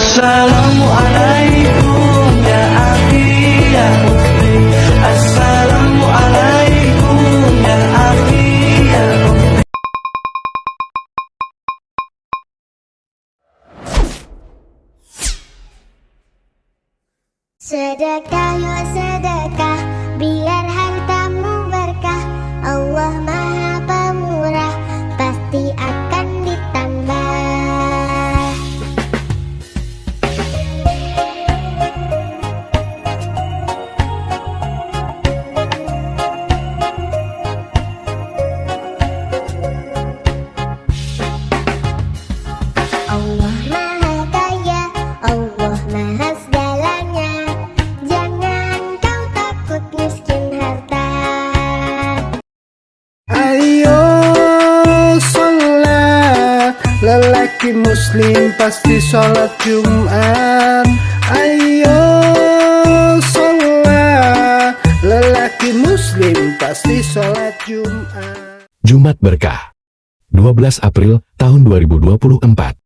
Assalamualaikum ya akhi ya ukhti. Assalamualaikum ya akhi ya ukhti. Sedekah yuk sedekah, biar hartamu berkah. Allah Maha Pemurah, pasti akan ditambah. Allah Maha Kaya, Allah Maha segalanya. Jangan kau takut miskin harta. Ayo sholat, lelaki muslim pasti sholat Jumat. Ayo sholat, lelaki muslim pasti sholat Jumat. Jumat Berkah 12 April tahun 2024.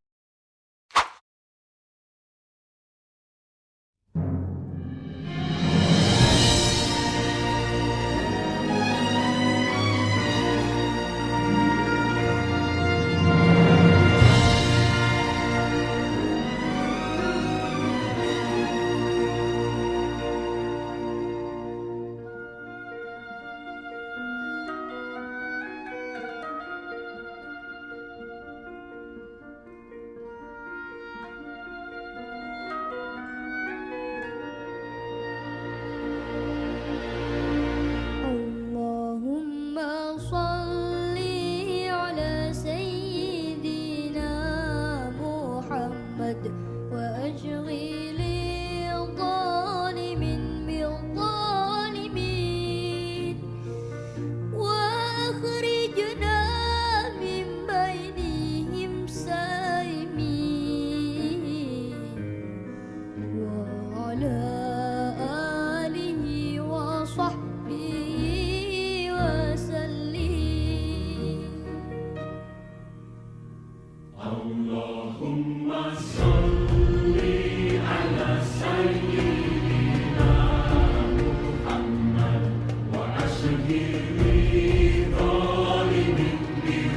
Allahumma salli ala sayyidina Muhammad wa ashghili dhalimin bil dhalimin wa akhrijna min bainihim salimin wa ala alihi wa sahbihi wa sallim. Allahumma salli ala sayyidina Muhammad wa ashghili dhalimin bil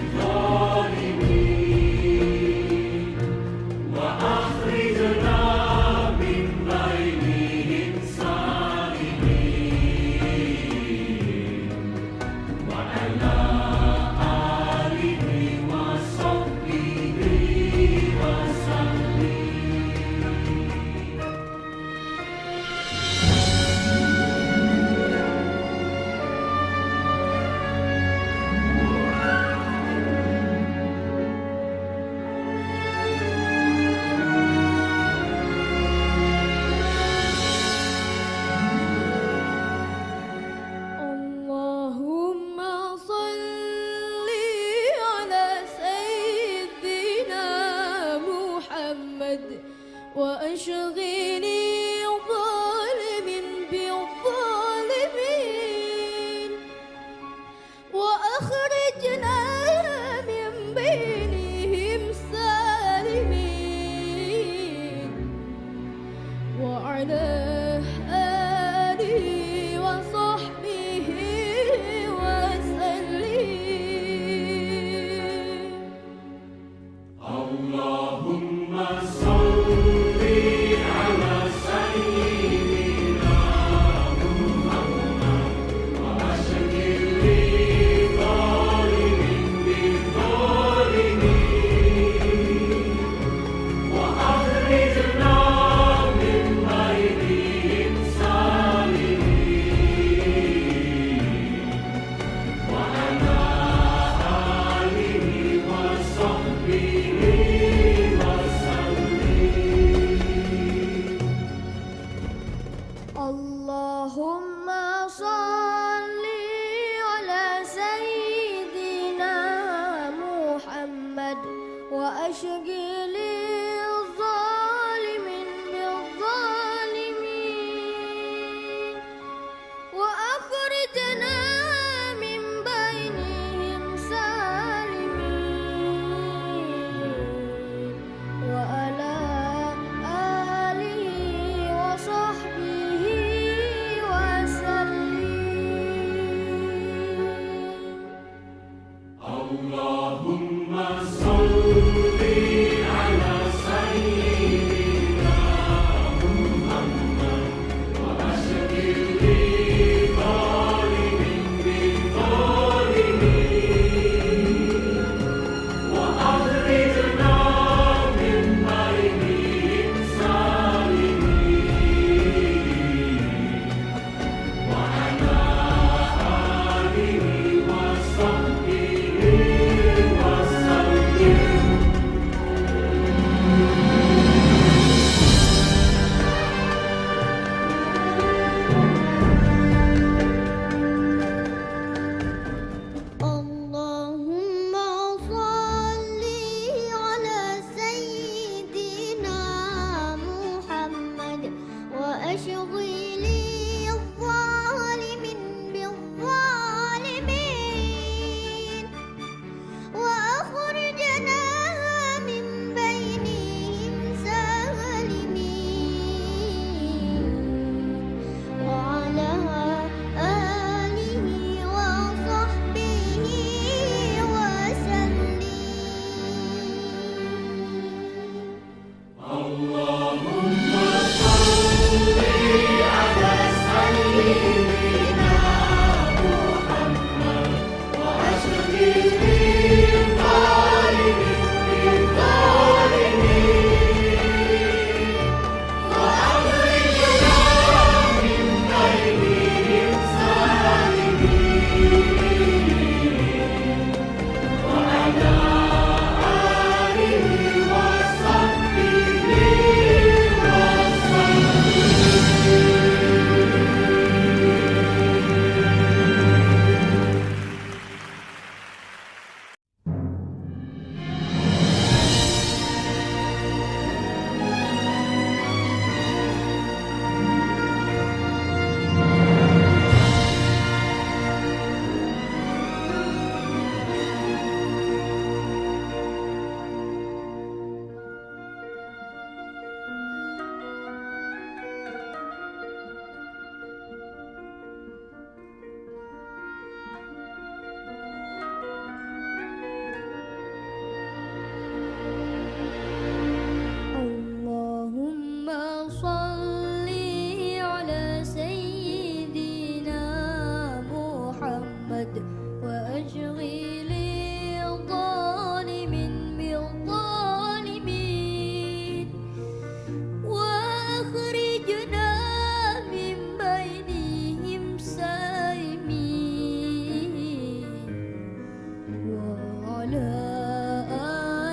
dhalimin wa akhrijna min bainihim salimin wa ala alihi wa sahbihi wa sallim. Allahumma salli ala sayyidina Muhammad wa ashghili dhalimin bil dhalimin wa akhrijna min bainihim salimin wa ala Allahumma salli ala sayyidina Muhammad wa ashghili adh-dhalimin bil-zalimin wa akhrijna min bainihim salimin wa ala alihi wa sahbihi wa sallim. Allahumma salli ala sayyidina Muhammad wa ashghili adh-dhalimin bil-zalimin wa akhrijna min bainihim salimin wa ala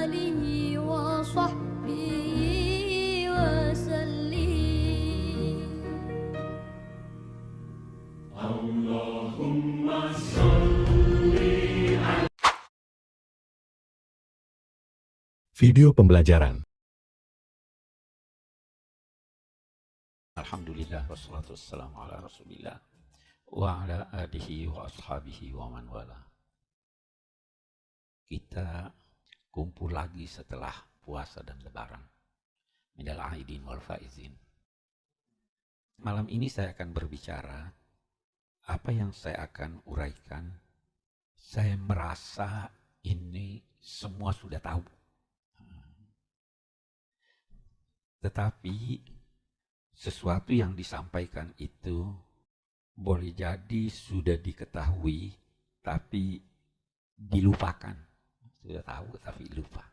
alihi wa sahbihi wa sallim. Video pembelajaran. Alhamdulillah wassalatu wassalamu ala rasulillah wa ala alihi wa ashabihi wa man wala. Kita kumpul lagi setelah puasa dan lebaran. Minal aidin wal faizin. Malam ini saya akan berbicara apa yang saya akan uraikan. Saya merasa ini semua sudah tahu. Tetapi sesuatu yang disampaikan itu boleh jadi sudah diketahui tapi dilupakan. Sudah tahu tapi lupa.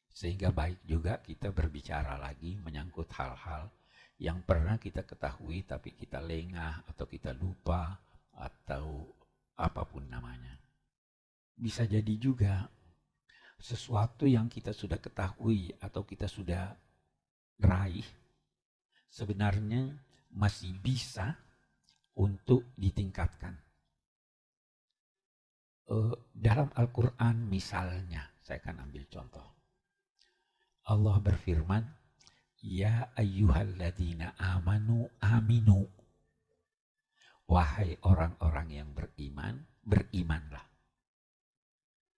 Sehingga baik juga kita berbicara lagi menyangkut hal-hal yang pernah kita ketahui tapi kita lengah atau kita lupa atau apapun namanya. Bisa jadi juga sesuatu yang kita sudah ketahui atau kita sudah raih sebenarnya masih bisa untuk ditingkatkan. Dalam Al-Quran misalnya, saya akan ambil contoh. Allah berfirman, Ya ayyuhalladzina amanu aminu. Wahai orang-orang yang beriman, berimanlah.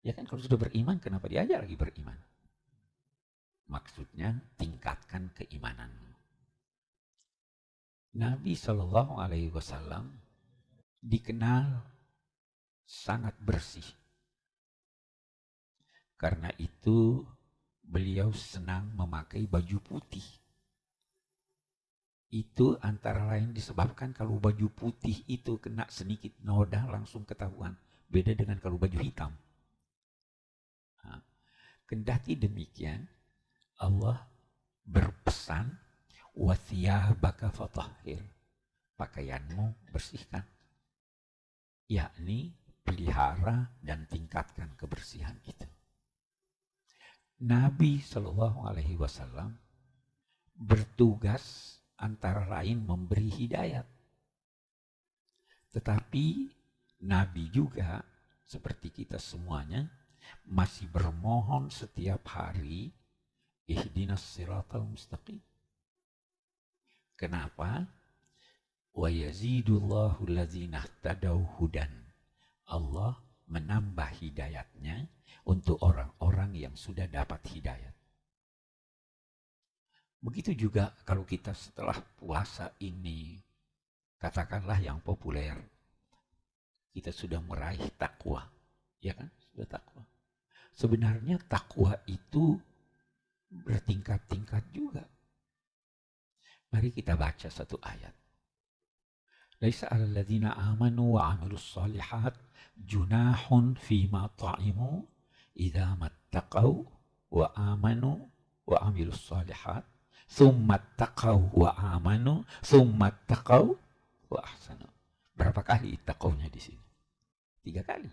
Ya kan kalau sudah beriman, kenapa diajar lagi beriman? Maksudnya tingkatkan keimananmu. Nabi SAW dikenal sangat bersih. Karena itu beliau senang memakai baju putih. Itu antara lain disebabkan kalau baju putih itu kena sedikit noda langsung ketahuan. Beda dengan kalau baju hitam. Nah, kendati demikian, Allah berpesan, وَثِيَابَكَ فَطَهِّرْ, pakaianmu bersihkan. Yakni pelihara dan tingkatkan kebersihan itu. Nabi Shallallahu Alaihi Wasallam bertugas antara lain memberi hidayat. Tetapi Nabi juga seperti kita semuanya masih bermohon setiap hari, ihdinas siratal mustaqim. Kenapa? Wa yazidullahu allazina ihtadaw hudan. Allah menambah hidayatnya untuk orang-orang yang sudah dapat hidayat. Begitu juga kalau kita setelah puasa ini, katakanlah yang populer, kita sudah meraih takwa, ya kan? Sudah takwa. Sebenarnya takwa itu bertingkat-tingkat juga. Mari kita baca satu ayat. Laisa 'alal ladzina amanu wa 'amilus shalihat junahun fima ta'imu idza mattaqau wa amanu wa 'amilus shalihat tsumma taqau wa amanu tsumma taqau wa ahsanu. Berapa kali taqaunya di sini? 3 kali.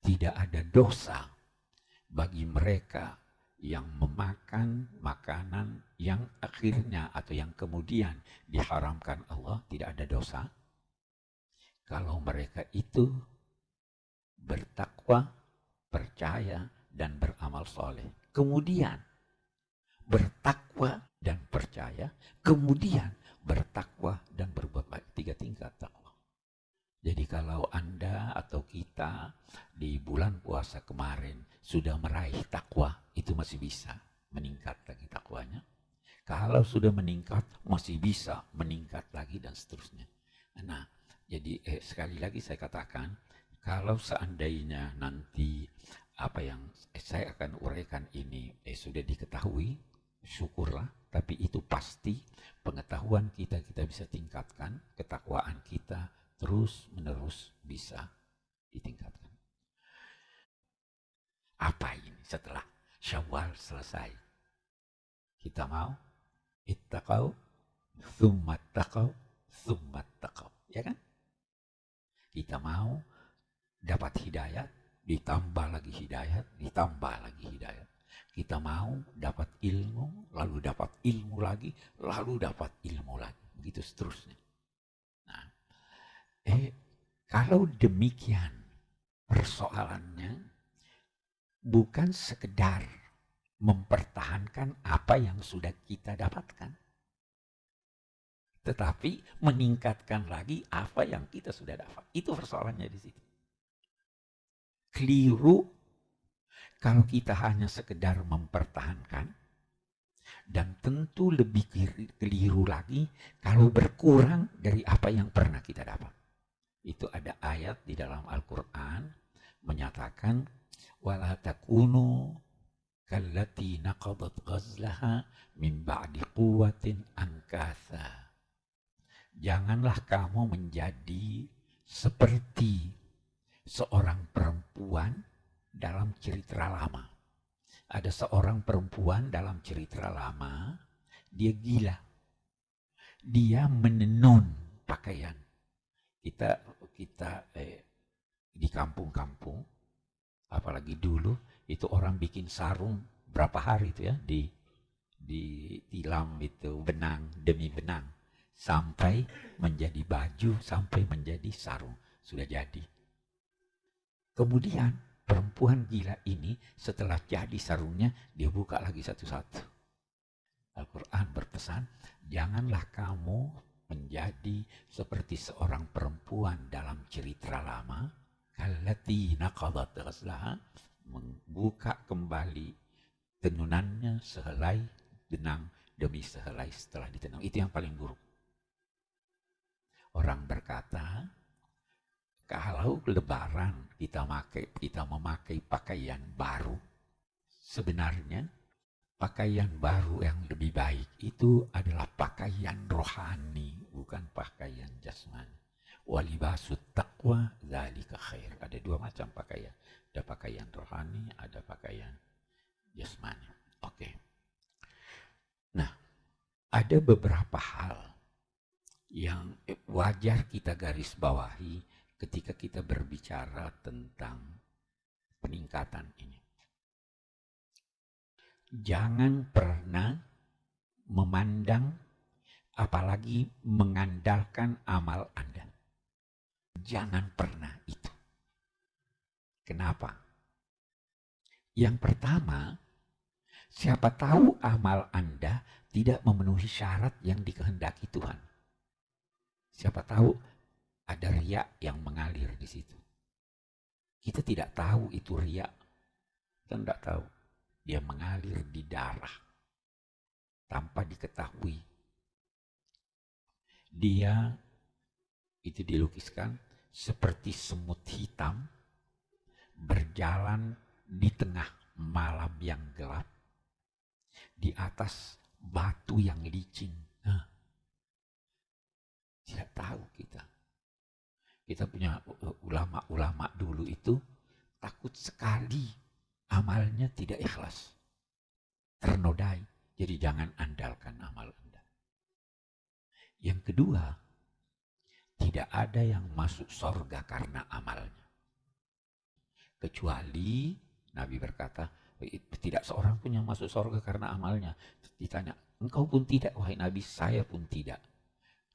Tidak ada dosa bagi mereka yang memakan makanan yang akhirnya atau yang kemudian diharamkan Allah, tidak ada dosa kalau mereka itu bertakwa, percaya, dan beramal soleh. Kemudian bertakwa dan percaya, kemudian bertakwa dan berbuat baik. 3 tingkat takwa. Jadi kalau Anda atau kita di bulan puasa kemarin sudah meraih takwa, itu masih bisa meningkat lagi takwanya. Kalau sudah meningkat, masih bisa meningkat lagi dan seterusnya. Nah, jadi sekali lagi saya katakan, kalau seandainya nanti apa yang saya akan uraikan ini sudah diketahui, syukurlah. Tapi itu pasti pengetahuan kita bisa tingkatkan, ketakwaan kita terus menerus bisa ditingkatkan. Apa ini setelah Syawal selesai? Kita mau ittaqau, tsumma taqau, tsumma taqau, ya kan? Kita mau dapat hidayat, ditambah lagi hidayat, ditambah lagi hidayat. Kita mau dapat ilmu, lalu dapat ilmu lagi, lalu dapat ilmu lagi. Begitu seterusnya. Nah, kalau demikian persoalannya bukan sekedar mempertahankan apa yang sudah kita dapatkan, tetapi meningkatkan lagi apa yang kita sudah dapat. Itu persoalannya di situ. Keliru kalau kita hanya sekedar mempertahankan, dan tentu lebih keliru lagi kalau berkurang dari apa yang pernah kita dapat. Itu ada ayat di dalam Al-Quran menyatakan, wala takunu kallati naqadat ghazlaha min ba'di quwwatin ankatha. Janganlah kamu menjadi seperti seorang perempuan dalam cerita lama. Ada seorang perempuan dalam cerita lama, dia gila. Dia menenun pakaian. Kita di kampung-kampung, apalagi dulu, itu orang bikin sarung berapa hari itu ya, di tilam itu benang demi benang, sampai menjadi baju, sampai menjadi sarung, sudah jadi. Kemudian perempuan gila ini setelah jadi sarungnya, dia buka lagi satu-satu. Al-Quran berpesan, janganlah kamu menjadi seperti seorang perempuan dalam cerita lama, kallati naqadat ghazlaha, membuka kembali tenunannya sehelai benang demi sehelai setelah ditenun. Itu yang paling buruk. Orang berkata, Kalau lebaran kita memakai pakaian baru, sebenarnya pakaian baru yang lebih baik itu adalah pakaian rohani, bukan pakaian jasmani. Walibasut taqwa dzalika khair. Ada dua macam pakaian. Ada pakaian rohani, ada pakaian jasmani. Oke. Nah, ada beberapa hal yang wajar kita garis bawahi ketika kita berbicara tentang peningkatan ini. Jangan pernah memandang apalagi mengandalkan amal Anda. Jangan pernah itu. Kenapa? Yang pertama, siapa tahu amal Anda tidak memenuhi syarat yang dikehendaki Tuhan. Siapa tahu ada riya yang mengalir di situ. Kita tidak tahu itu riya. Kita tidak tahu. Dia mengalir di darah tanpa diketahui. Dia itu dilukiskan seperti semut hitam berjalan di tengah malam yang gelap di atas batu yang licin. Nah, tidak tahu kita. Kita punya ulama-ulama dulu itu takut sekali amalnya tidak ikhlas, ternodai. Jadi jangan andalkan amal Anda. Yang kedua, tidak ada yang masuk surga karena amalnya. Kecuali Nabi berkata, tidak seorang pun yang masuk surga karena amalnya. Ditanya, engkau pun tidak, wahai Nabi, saya pun tidak.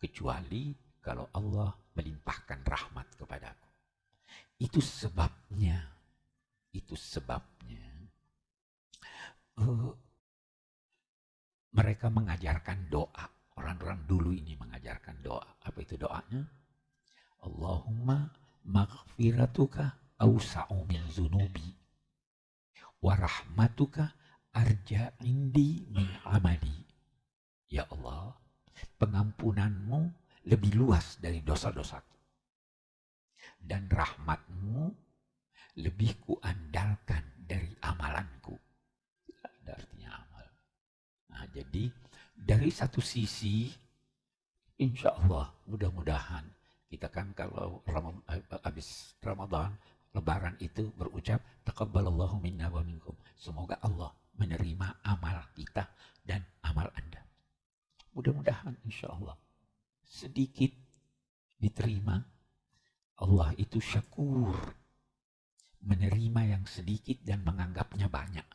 Kecuali kalau Allah melimpahkan rahmat kepadaku. Itu sebabnya. Mereka mengajarkan doa. Orang-orang dulu ini mengajarkan doa. Apa itu doanya? Allahumma maghfiratuka awsa'u min zunubi wa rahmatuka arja indi min amali. Ya Allah, pengampunanmu lebih luas dari dosa-dosaku. Dan rahmatmu lebih kuandalkan dari amalanku. Ada artinya amal. Nah, jadi dari satu sisi, insya Allah mudah-mudahan kita kan kalau habis Ramadan, Lebaran itu berucap taqabbalallahu minna wa minkum. Semoga Allah menerima amal kita dan amal Anda. Mudah-mudahan insya Allah sedikit diterima. Allah itu syakur, menerima yang sedikit dan menganggapnya banyak.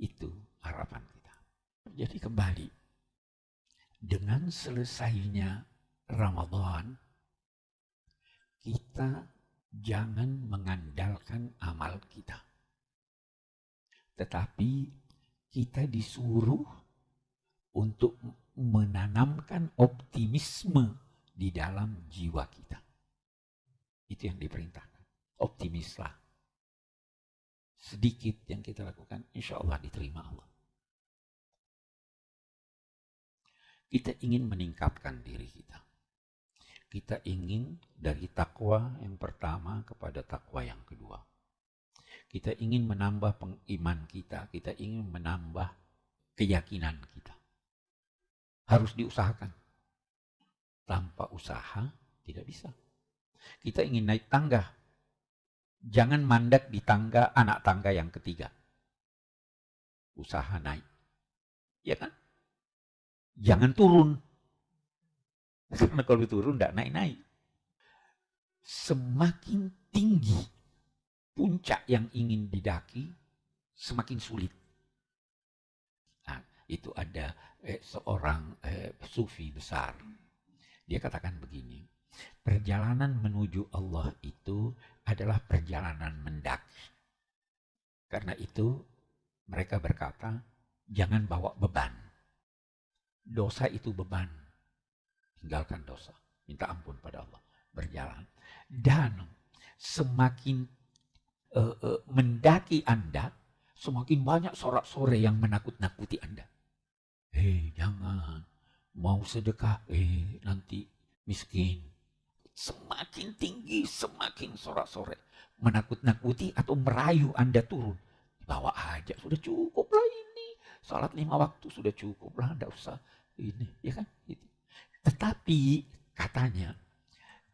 Itu harapan kita. Jadi kembali, dengan selesainya Ramadan, kita jangan mengandalkan amal kita. Tetapi kita disuruh untuk menanamkan optimisme di dalam jiwa kita. Itu yang diperintahkan. Optimislah. Sedikit yang kita lakukan, insya Allah diterima Allah. Kita ingin meningkatkan diri kita. Kita ingin dari takwa yang pertama kepada takwa yang kedua. Kita ingin menambah iman kita. Kita ingin menambah keyakinan kita. Harus diusahakan. Tanpa usaha tidak bisa. Kita ingin naik tangga. Jangan mandek di tangga, anak tangga yang ketiga. Usaha naik. Ya kan? Jangan turun. Karena kalau turun tidak naik-naik. Semakin tinggi puncak yang ingin didaki, semakin sulit. Nah, itu ada seorang sufi besar. Dia katakan begini, perjalanan menuju Allah itu adalah perjalanan mendaki. Karena itu mereka berkata, jangan bawa beban. Dosa itu beban. Tinggalkan dosa. Minta ampun pada Allah. Berjalan. Dan semakin mendaki Anda, semakin banyak sorak-sore yang menakut-nakuti Anda. Jangan. Mau sedekah, nanti miskin. semakin tinggi, semakin sorak-sorai. Menakut-nakuti atau merayu Anda turun. Bawa aja, sudah cukup lah ini. Salat 5 waktu sudah cukup lah, enggak usah ini, ya kan? Gitu. Tetapi katanya,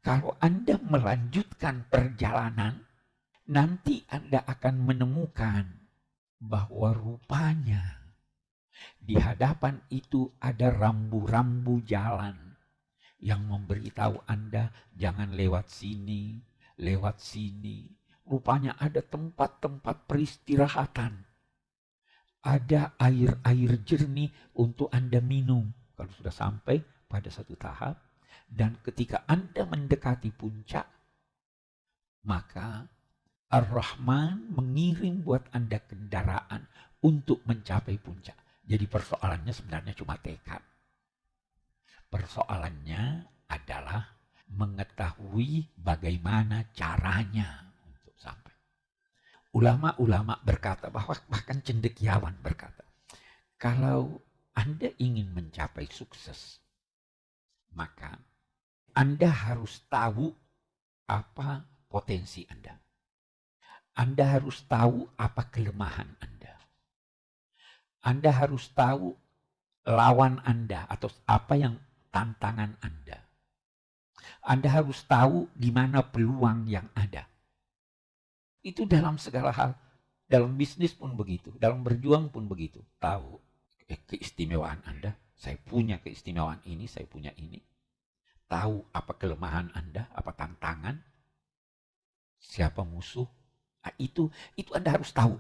kalau Anda melanjutkan perjalanan, nanti Anda akan menemukan bahwa rupanya di hadapan itu ada rambu-rambu jalan yang memberitahu Anda jangan lewat sini, lewat sini. Rupanya ada tempat-tempat peristirahatan. Ada air-air jernih untuk Anda minum. Kalau sudah sampai pada satu tahap, dan ketika Anda mendekati puncak, maka Ar-Rahman mengirim buat Anda kendaraan untuk mencapai puncak. Jadi persoalannya sebenarnya cuma tekad. Persoalannya adalah mengetahui bagaimana caranya untuk sampai. Ulama-ulama berkata, bahwa bahkan cendekiawan berkata, kalau Anda ingin mencapai sukses, maka Anda harus tahu apa potensi Anda. Anda harus tahu apa kelemahan Anda. Anda harus tahu lawan Anda atau apa yang tantangan Anda. Anda harus tahu di mana peluang yang ada. Itu dalam segala hal. Dalam bisnis pun begitu. Dalam berjuang pun begitu. Tahu keistimewaan Anda. Saya punya keistimewaan ini, saya punya ini. Tahu apa kelemahan Anda, apa tantangan. Siapa musuh. Nah, itu Anda harus tahu.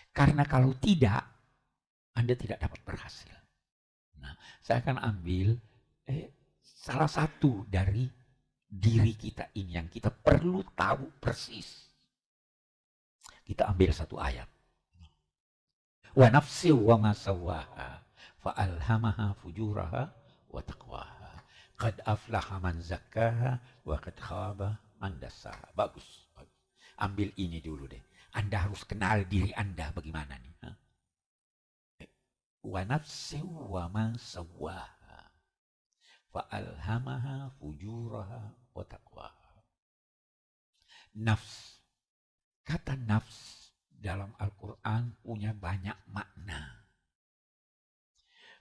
Karena kalau tidak, Anda tidak dapat berhasil. Nah, saya akan ambil salah satu dari diri kita ini yang kita perlu tahu persis. Kita ambil satu ayat. Wa nafsi wa ma sawwaha fa alhamaha fujuraha wa taqwaha. Qad aflaha man zakkaha wa qad khaba man dassaha. Bagus. Ambil ini dulu deh. Anda harus kenal diri Anda bagaimana nih. Wa nafsi wa ma sawwaha fa alhamaha fujuraha wa taqwaha. Nafs. Kata nafs dalam Al-Quran punya banyak makna.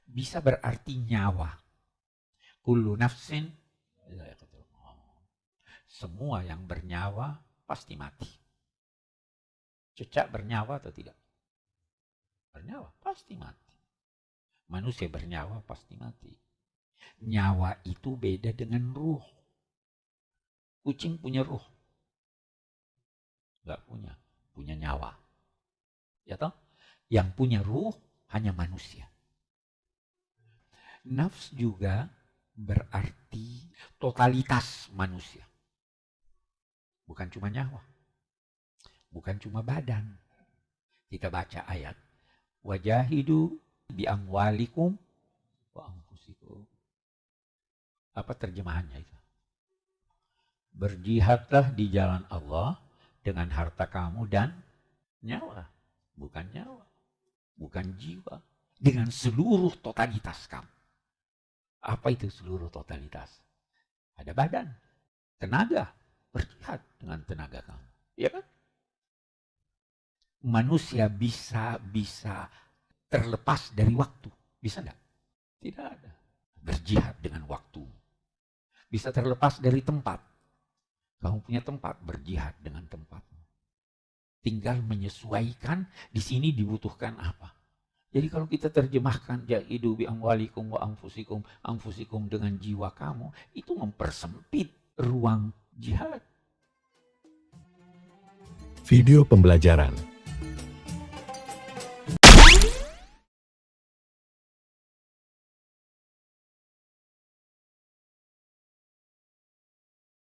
Bisa berarti nyawa. Kullu nafsin, semua yang bernyawa pasti mati. Cicak bernyawa atau tidak? Bernyawa, pasti mati. Manusia bernyawa pasti mati. Nyawa itu beda dengan ruh. Kucing punya ruh? Enggak punya. Punya nyawa. Ya toh? Yang punya ruh hanya manusia. Nafs juga berarti totalitas manusia. Bukan cuma nyawa. Bukan cuma badan. Kita baca ayat. Wajahidu bi amwalikum wa anfusikum. Apa terjemahannya itu? Berjihadlah di jalan Allah dengan harta kamu dan nyawa. Bukan nyawa. Bukan jiwa. Dengan seluruh totalitas kamu. Apa itu seluruh totalitas? Ada badan. Tenaga. Berjihad dengan tenaga kamu. Iya kan? Manusia bisa terlepas dari waktu. Bisa enggak? Tidak ada. Berjihad dengan waktu. Bisa terlepas dari tempat. Kamu punya tempat, berjihad dengan tempat. Tinggal menyesuaikan di sini dibutuhkan apa. Jadi kalau kita terjemahkan jahidu bi amwalikum wa anfusikum, anfusikum dengan jiwa kamu, itu mempersempit ruang jihad. Video pembelajaran.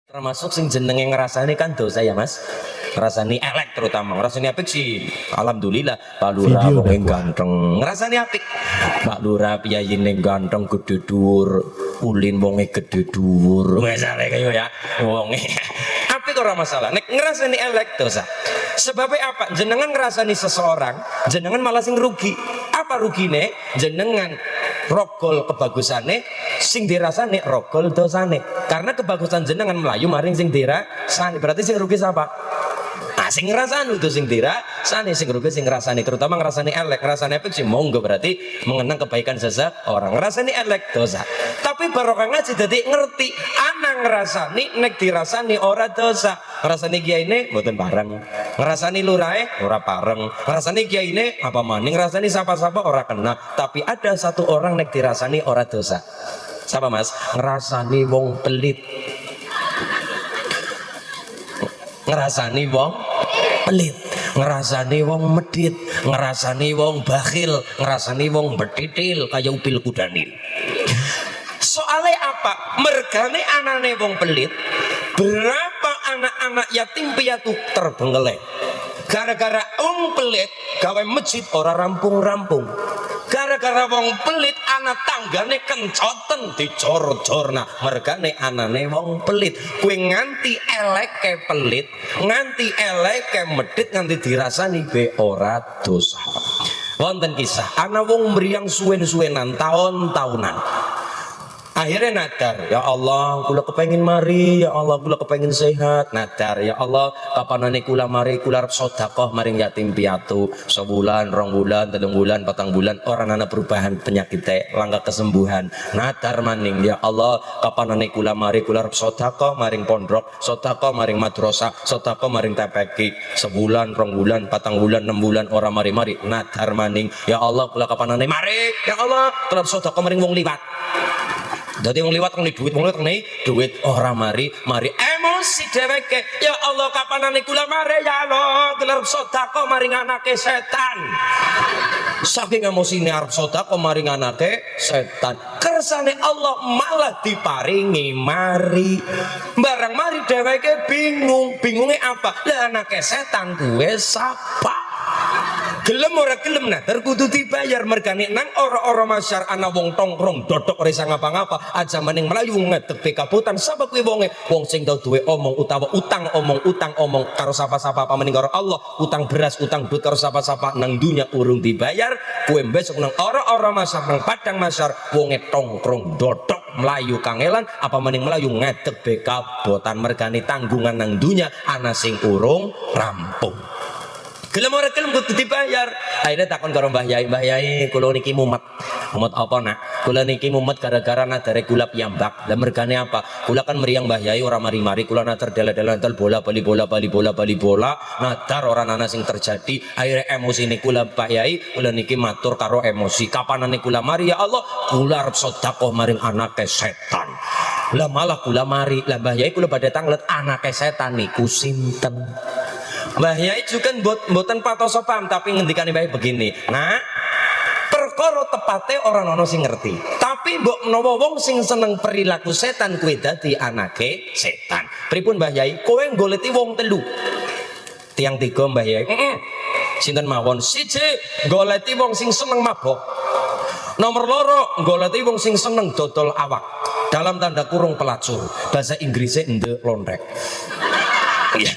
Termasuk sing jenenge ngrasani kan dosa ya Mas. Ngrasani elek terutama. Ngrasani apik sih alhamdulillah. Pak Lurah wong ganteng. Ngrasani apik. Pak Lurah piyayine ganteng gedhe dhuwur, ulin wonge gedhe dhuwur. Misale kaya ya wonge. Apik ora masalah. Nek ngrasani elek dosa. Sebabnya apa? Jenengan ngrasani seseorang, jenengan malah sing rugi. Apa rugine? Jenengan rogol kebagusane, sing dirasane rogol dosane. Karena kebagusan jenengan melayu maring sing dirasani. Berarti sing rugi siapa? Nah, sing ngrasani itu sing dirasani, sing rugi sing ngrasani, terutama ngrasani elek, ngrasani apik sih monggo berarti mengenang kebaikan seseorang. Ngrasani elek dosa. Tapi barokah ngaji dadi ngerti ana ngrasani nek dirasani ora dosa. Ngrasani kiyaine mboten bareng. Ngrasani lurahe ora bareng. Ngrasani kiyaine apa maning ngrasani sapa-sapa ora kena. Tapi ada satu orang nek dirasani ora dosa. Siapa Mas? Ngrasani wong pelit. Ngerasani wong pelit, ngerasani wong medit, ngerasani wong bakhil, ngerasani wong betitil kaya upil kudanil. Soalnya apa? Mergane anane wong pelit, berapa anak-anak yatim piatu terbengkelek. Gara-gara wong pelit gawe masjid ora rampung-rampung. Gara-gara wong pelit anak tanggane kencoten dicor-corna. Mergane anane wong pelit. Kue nganti eleke pelit, nganti eleke medit, nganti dirasani be ora dosa. Wonten kisah ana wong mriyang suwen-suwenan tahun-tahunan. Akhirnya nadar, ya Allah, kula kepengin mari, ya Allah, kula kepengin sehat. Nadar, ya Allah, kapanane kula mari, kula arep sedekah maring yatim piatu. Sebulan, 2 bulan, 3 bulan, 4 bulan, orang ana perubahan penyakitnya, langkah kesembuhan. Nadar maning, ya Allah, kapanane kula mari, kula arep sedekah maring pondok, sedekah maring madrasah, sedekah maring TPQ. Sebulan, 2 bulan, 4 bulan, 6 bulan, orang mari-mari. Nadar maning, ya Allah, kula kapanane mari, ya Allah, kula arep sedekah maring wong liwat. Dadi wong liwat ngene duit, wong liwat ngene duit ora mari emosi dheweke. Ya Allah kapanane kula mari ya Allah kula sedekah maring anake setan. Saking emosine arep sedekah maring anake setan. Kersane Allah malah diparingi mari. Barang mari dheweke bingung. Bingunge apa? Lah anake setan kuwe sapa? Gelem ora gelem nadar kudu dibayar. Mergane nang ora-ora masyar ana wong tongkrong dodok ora isa ngapa-ngapa aja maning mlayu ngedeg kaputan sapa kuwi wonge wong sing tau duwe omong utawa utang omong karo sapa-sapa apa maning karo Allah, utang beras utang duit karo sapa-sapa nang dunya urung dibayar. Kuwi besok nang ora-ora masyar nang padang masyar wonge tongkrong dodok melayu kangelan apa maning melayu ngedeg kaputan. Mergane tanggungan nang dunya ana sing urung rampung. Gelem ora gelem kudu dibayar. Akhirnya takon karo Mbah Yai, kula niki mumet. Mumet apa nak? Kula niki mumet gara-gara nadare kula piyambak. Lah mergane apa? Kula kan mriyang Mbah Yai ora mari-mari, kula nadar dela-dela bola bali bola. Nadar ora ana sing terjadi. Akhirnya emosi niku kula Pak Yai, kula niki matur karo emosi. Kapanane kula mari ya Allah, kula arep sedekah maring anake setan. Lah malah kula mari. Lah Mbah Yai kula badhe tanglet anake setan niku sinten? Mbah Yai juga mboten patoso paham tapi ngendikane Mbah begini. Nah, perkara tepate orang ono sing ngerti. Tapi mbok menawa wong sing seneng perilaku setan kuwi dadi anake setan. Pripun Mbah Yai? Kowe goleti wong 3. Tiang 3 Mbah Yai. Sinten mawon? 1 goleti wong sing seneng mabok. Nomor 2 goleti wong sing seneng dodol awak. Dalam tanda kurung pelacur. Bahasa Inggrisnya ndek lonrek. Iya.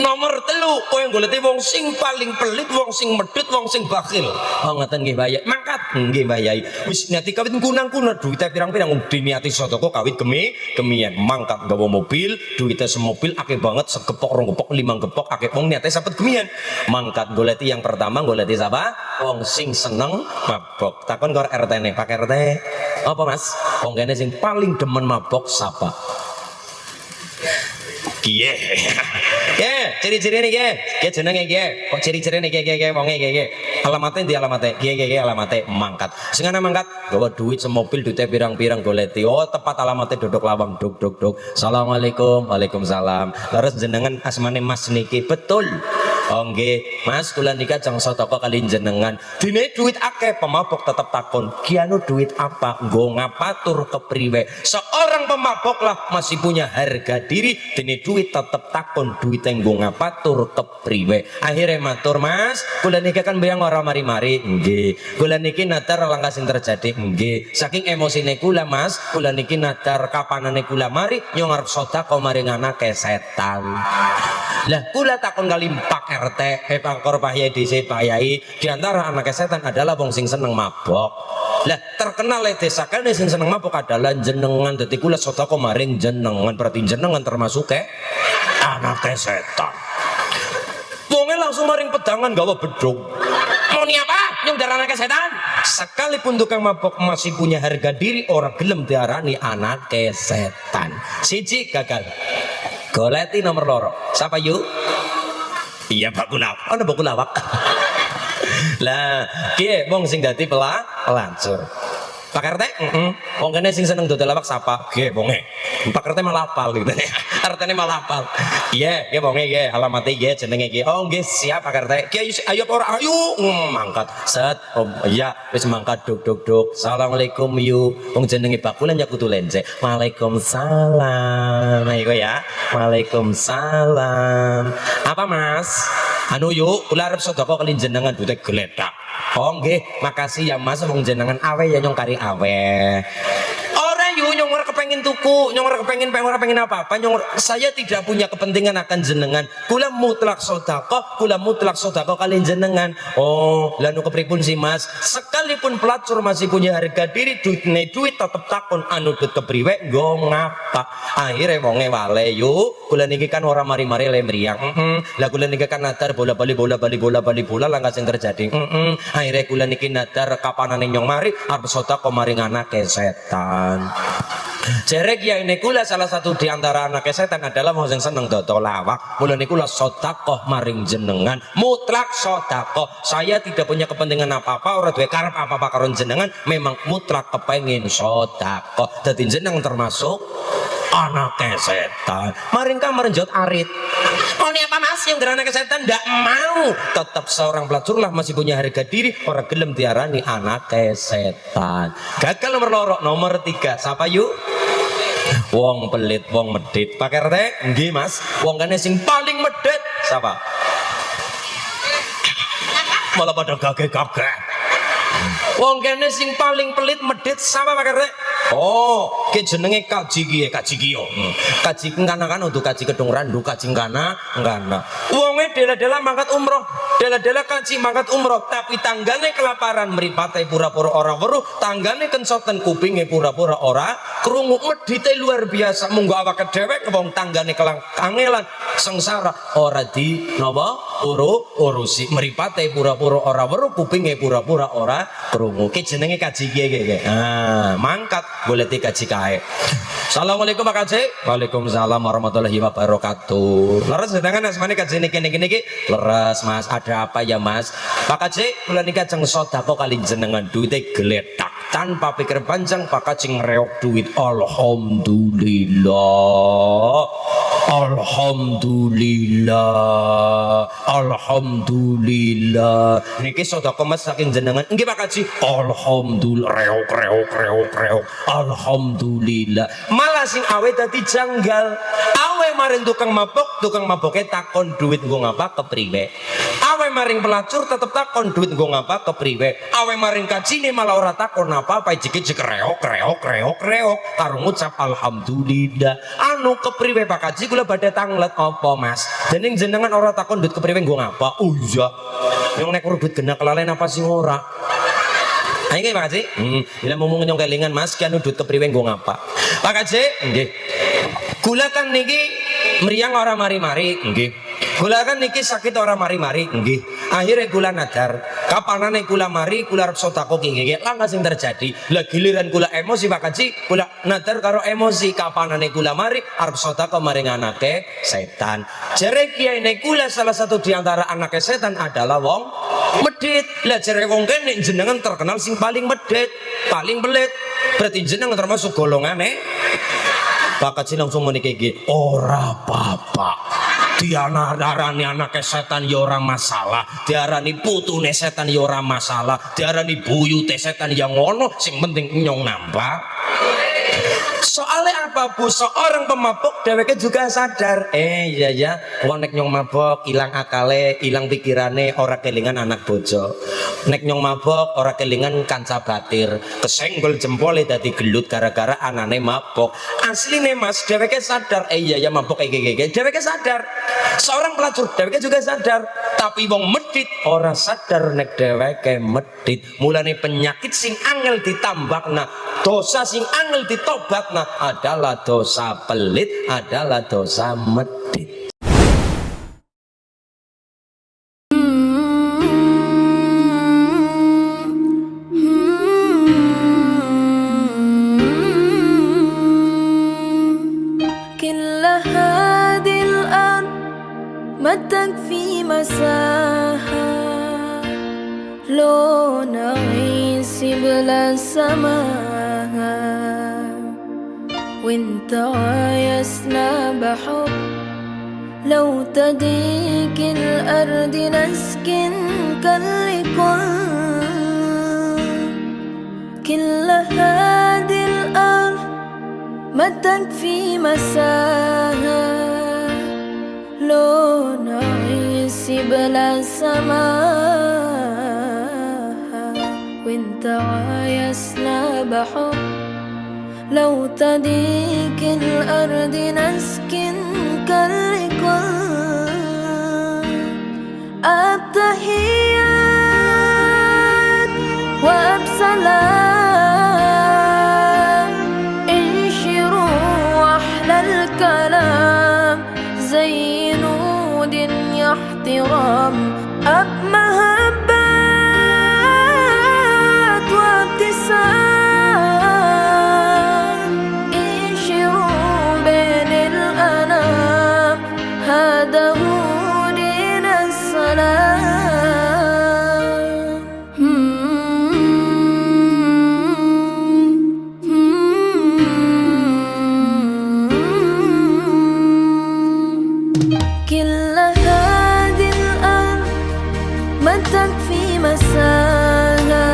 Nomor 3 kowe goleti wong sing paling pelit, wong sing medhit, wong sing bakhil. Oh ngoten nggih Mbah Yai. Mangkat nggih Mbah Yai. Wis niati kawit kunang-kunang duwite pirang-pirang diniati sedekah kawit gemian. Mangkat nggawa mobil, duwite semobil akeh banget, segepok, 2 gepok, 5 gepok akeh wong niate sapet gemian. Mangkat goleti yang pertama goleti sapa? Wong sing seneng mabok. Takon karo RT-ne, Pak RT. Apa Mas? Wong kene sing paling demen mabok sapa? Kiye. Ya, ciri-ciri nih kiye jenenge kiye. Kok ciri-ciri nih kiye wonge kiye. Alamate ndi alamate? Kiye alamate mangkat. Sing ana mangkat gawa duit semobil duite pirang-pirang goleti. Oh, tepat alamate dodok lawang dok. Assalamualaikum. Waalaikumsalam. Terus jenengan asmane Mas niki betul. Oh nggih, Mas kula nika jang sedekah kali jenengan. Dene duit akeh pemabok tetep takon. Kianu duit apa? Nggo ngapatur kepriwe? Seorang pemaboklah masih punya harga diri. Dene duit tetep takon duit nggo ngapatur kepriwe. Akhirnya matur, Mas, kula nika kan bayang ora mari-mari. Nggih. Kula niki nadar langkah sing terjadi. Nggih. Saking emosine kula, Mas, kula niki nadar kapanane kula mari nyong arep sedekah maring anake setan. Lah kula takon kali Pak RT, Pak Yai DC, Pak Yai, di antara anak setan adalah wong sing seneng mabok. Lah terkenal desa kene sing seneng mabuk adalah jenengan, dadi kula sedekah maring jenengan, berarti jenengan termasuk anake setan. Wonge langsung maring pedangan gawa bedung. Mau ni apa? Nyong darah anake setan. Sekalipun tukang mabuk masih punya harga diri, orang gelem diarani anake setan. Siji gagal. Goleti nomor loro. Siapa yuk? Iya Pak Kulawak. Ono Pak Kulawak. Lah, kiye wong sing dadi pelacur. Pak RT, wong kene sing seneng dodol lawak sapa? Nggih, wonge. Pak RT malah hafal gitu. RT-ne malah hafal. Iya, nggih wonge nggih, alamate nggih, jenenge nggih. Oh, nggih, siap Pak RT. Ki ayo ora ayo mangkat. Set. Oh, iya, wis mangkat duk. Assalamualaikum yu. Wong jenenge bakulan ya kudu lenje. Waalaikumsalam. Ayo ya. Waalaikumsalam. Apa Mas? Anu yuk, kula arep sedekah kelin jenengan duite geledak. Oh nggih, makasih ya Mas, wong jenengan awe ya nyong kari awe. Ora yuk, nyong ora kepengin tuku, nyong ora kepengin apa-apa. Saya tidak punya kepentingan akan jenengan. Kula mutlak sedekah kalian jenengan. Oh, lah nu kepripun sih Mas? Sekalipun pelacur masih punya harga diri, duit tetep takon anu duit kepriwe nggo ngapa. Akhire wonge wale yuk, kula niki kan ora mari-mari lemriang. Lah kula niki kan nadar bola-bali lah nggak sing terjadi. Akhire kula niki nadar kapanane nyong mari arep sedekah maring anake setan. Jerek ya ini kula salah satu di antara anak setan adalah mau yang seneng dodol lawak. Mula niku la sedekah maring jenengan, mutlak sedekah. Saya tidak punya kepentingan apa-apa, ora duwe karep apa-apa karo jenengan, memang mutlak kepengin sedekah. Dadi jenengan termasuk anak setan. Maring kamar njot arit. Mau ni apa Mas yang dari anak setan? Ndak mau. Tetap seorang pelacur lah masih punya harga diri, orang gelem diarani anak setan. Gagal nomor loro, nomor 3. Siapa yuk? Wong pelit, wong medit. Pak RT, nggih Mas. Wong kene sing paling medit siapa? Malah pada gageh-gageh. Wong kene sing paling pelit medit sama Pak RT? Oh, ke jenenge kaji kiye, kaji kiyo. Kaji ngana kan untuk kaji kedung randu, kaji ngana. Wonge dela-dela mangkat umroh, dela-dela kaji mangkat umroh, tapi tanggane kelaparan mripate pura-pura ora weruh, tanggane kensoten kupinge pura-pura ora krungu, medite luar biasa. Munggo awake dhewek wong tanggane kangelan sengsara ora di napa urusi, mripate pura-pura ora weruh, kupinge pura-pura ora krungu. Ki jenenge kaji kiye. Mangkat goleti kaji kae. Assalamualaikum Pak Kaji. Waalaikumsalam warahmatullahi wabarakatuh. Leres sedangkan asmane kaji niki. Leres Mas, ada apa ya Mas? Pak Kaji, kula niki ajeng sedekah kali jenengan duite geletak. Tanpa pikir panjang Pak Kaji ngreok duit. Alhamdulillah. Niki sedekah Mas saking jenengan. Nggih Pak Kaji. Alhamdulillah. Reok. Alhamdulillah. Malah sing awe dadi janggal. Awe maring tukang maboke takon duit nggo ngapa kepriwe. Awe maring pelacur tetep takon duit nggo ngapa kepriwe. Awe maring kajine malah ora takon apa-apa, jek-jek reok. Karo ngucap alhamdulillah. Anu kepriwe Pak Kaji kula badhe tanglet apa Mas? Dening jenengan ora takon duit kepriwe nggo ngapa? Oh iya. Yang nek duit genah kelalen apa sing ora? Ayo Pak Kaji. Bila ngomong nyong kelingan Mas, ki anu duit kepriwe nggo ngapa? Pak Kaji, nggih. Kula kan niki mriyang ora mari-mari, nggih. Kula kan niki sakit ora mari-mari, nggih. Akhire kula nadar, kapanane kula mari kula arep sedekah nggih. Lah sing terjadi, lah giliran kula emosi Pak Kaji, kula nadar karo emosi, kapanane kula mari arep sedekah maring anake setan. Jere kiai kula salah satu di antara anake setan adalah wong medit. Lah jere wong kene jenengan terkenal sing paling medit, paling belit. Berarti jenengan termasuk golongane Pak Kaji langsung meniki iki. Ora apa-apa. Diarani anake setan ya ora masalah, diarani putune setan ya ora masalah, diarani buyute setan ya ngono, sing penting nyong nambah. Soalnya apa Bu? Seorang pemabuk dheweke juga sadar. Iya wong nek nyong mabok ilang akale, ilang pikirane, ora kelingan anak bojo. Nek nyong mabok ora kelingan kanca batir, kesenggol jempole dadi gelut gara-gara anane mabok. Asline Mas dheweke sadar. Iya mabok dheweke sadar. Seorang pelacur dheweke juga sadar. Tapi wong medit ora sadar nek dheweke medit. Mulane penyakit sing angel ditambakna, dosa sing angel ditobatna adalah dosa pelit, adalah dosa medit. كل هذه الأرض ما تكفي مساحة لو نعيش بلا سماء وانت عايزنا بحب لو تضيق الأرض نسكن كل هذه الأرض ما تكفي مساحة لو نعيش بلا سماء وانت عايزنا بحب لو تضيق الأرض نسكن التحيات وأبسلام انشروا أحلى الكلام زينوا دنيا احترام محبات وابتسام انشروا بين الأنام هذا هو دين السلام كل هذه الأرض ما تكفي مساحة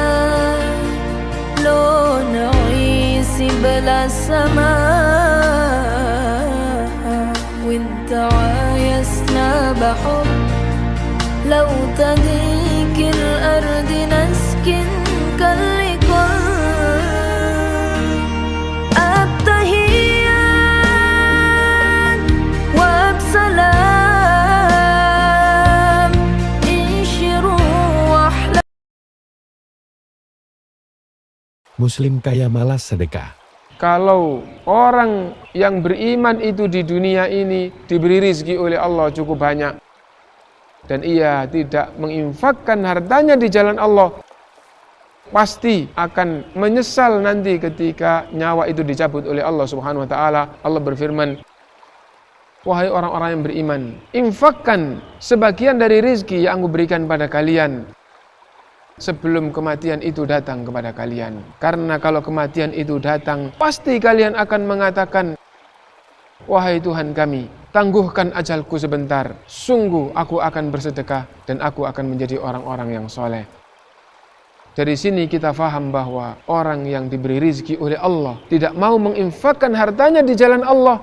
لو نعيش بلا سماء وانت عايزنا بحب لو تضيق الأرض نسكن التحيات وأبسلام انشروا أحلى. Muslim kaya malas sedekah. Kalau orang yang beriman itu di dunia ini diberi rizki oleh Allah cukup banyak dan ia tidak menginfakkan hartanya di jalan Allah, pasti akan menyesal nanti ketika nyawa itu dicabut oleh Allah Subhanahu wa taala. Allah berfirman, "Wahai orang-orang yang beriman, infakkan sebagian dari rizki yang Aku berikan pada kalian sebelum kematian itu datang kepada kalian. Karena kalau kematian itu datang, pasti kalian akan mengatakan, wahai Tuhan kami, tangguhkan ajalku sebentar. Sungguh aku akan bersedekah dan aku akan menjadi orang-orang yang soleh." Dari sini kita faham bahwa orang yang diberi rizki oleh Allah tidak mau menginfakkan hartanya di jalan Allah,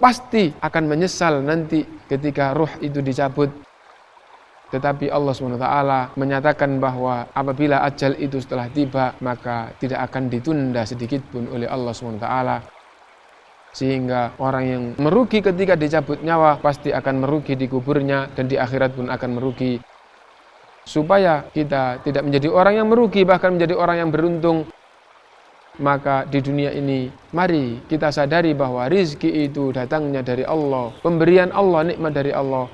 pasti akan menyesal nanti ketika ruh itu dicabut. Tetapi Allah SWT menyatakan bahwa apabila ajal itu setelah tiba, maka tidak akan ditunda sedikit pun oleh Allah SWT. Sehingga orang yang merugi ketika dicabut nyawa pasti akan merugi di kuburnya dan di akhirat pun akan merugi. Supaya kita tidak menjadi orang yang merugi, bahkan menjadi orang yang beruntung, maka di dunia ini mari kita sadari bahwa rizki itu datangnya dari Allah, pemberian Allah, nikmat dari Allah.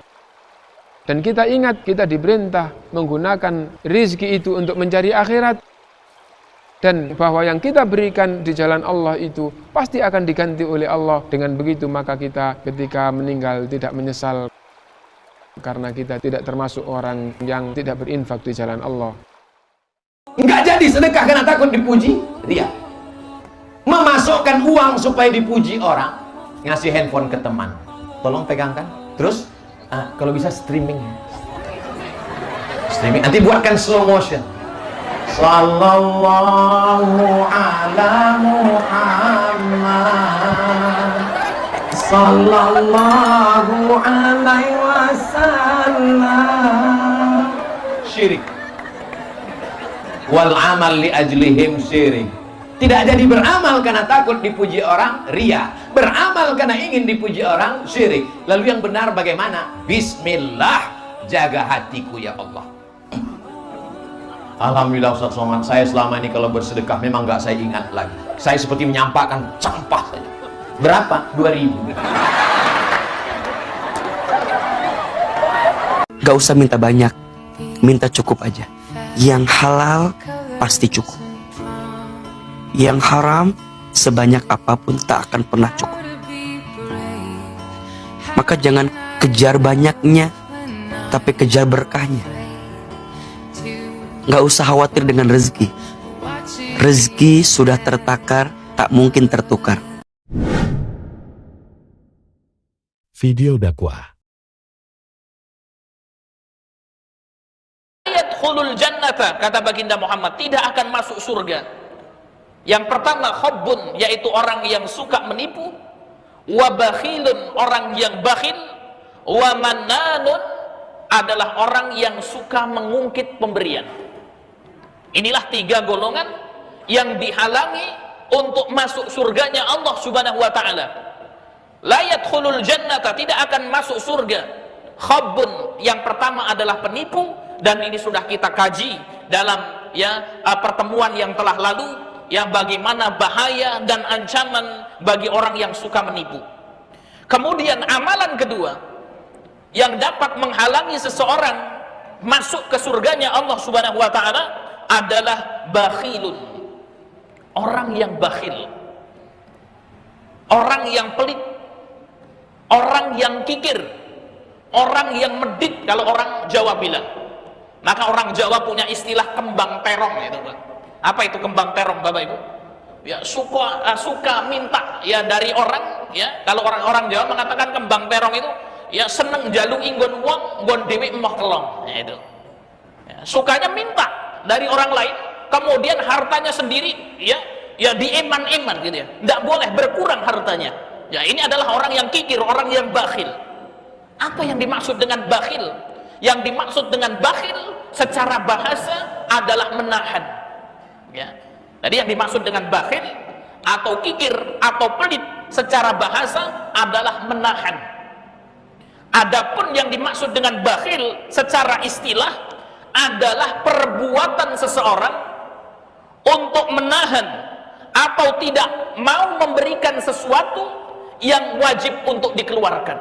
Dan kita ingat, kita diperintah menggunakan rizki itu untuk mencari akhirat. Dan bahwa yang kita berikan di jalan Allah itu pasti akan diganti oleh Allah. Dengan begitu maka kita ketika meninggal tidak menyesal. Karena kita tidak termasuk orang yang tidak berinfak di jalan Allah. Enggak jadi sedekah karena takut dipuji, ria. Memasukkan uang supaya dipuji orang, ngasih handphone ke teman. Tolong pegangkan. Terus kalau bisa streaming. Nanti buatkan slow motion. Sallallahu ala Muhammad, sallallahu alaihi wasallam. Syirik. Wal amal li ajlihim syirik. Tidak jadi beramal karena takut dipuji orang, ria. Beramal karena ingin dipuji orang, syirik. Lalu yang benar bagaimana? Bismillah, jaga hatiku ya Allah. Alhamdulillah Ustaz Somad, saya selama ini kalau bersedekah memang nggak saya ingat lagi. Saya seperti menyampaikan sampah saja. Berapa? 2000. Gak usah minta banyak, minta cukup aja. Yang halal pasti cukup. Yang haram sebanyak apapun tak akan pernah cukup. Maka jangan kejar banyaknya, tapi kejar berkahnya. Gak usah khawatir dengan rezeki. Rezeki sudah tertakar, tak mungkin tertukar. Video dakwah. Yadkhulul jannata, kata baginda Muhammad, tidak akan masuk surga. Yang pertama khubbun, yaitu orang yang suka menipu, wa bakhilun, orang yang bakhil, wa mannanun, adalah orang yang suka mengungkit pemberian. Inilah 3 golongan yang dihalangi untuk masuk surganya Allah Subhanahu wa taala. La yadkhulul jannata, tidak akan masuk surga. Khubbun, yang pertama adalah penipu, dan ini sudah kita kaji dalam pertemuan yang telah lalu, bagaimana bahaya dan ancaman bagi orang yang suka menipu. Kemudian amalan kedua yang dapat menghalangi seseorang masuk ke surganya Allah Subhanahu wa taala adalah bakhilun, orang yang bakhil, orang yang pelit, orang yang kikir, orang yang medit, kalau orang Jawa bilang. Maka orang Jawa punya istilah kembang terong itu, Pak. Apa itu kembang terong, Bapak Ibu? Ya, suka minta ya dari orang, ya. Kalau orang-orang Jawa mengatakan kembang terong itu ya seneng jaluk inggon wong, nggon dhewe emoh kelong. Ya, itu. Ya, sukanya minta dari orang lain, kemudian hartanya sendiri ya dieman-eman gitu ya. Tidak boleh berkurang hartanya. Ya, ini adalah orang yang kikir, orang yang bakhil. Apa yang dimaksud dengan bakhil? Yang dimaksud dengan bakhil secara bahasa adalah menahan. Ya. Jadi yang dimaksud dengan bakhil atau kikir atau pelit secara bahasa adalah menahan. Adapun yang dimaksud dengan bakhil secara istilah adalah perbuatan seseorang untuk menahan atau tidak mau memberikan sesuatu yang wajib untuk dikeluarkan.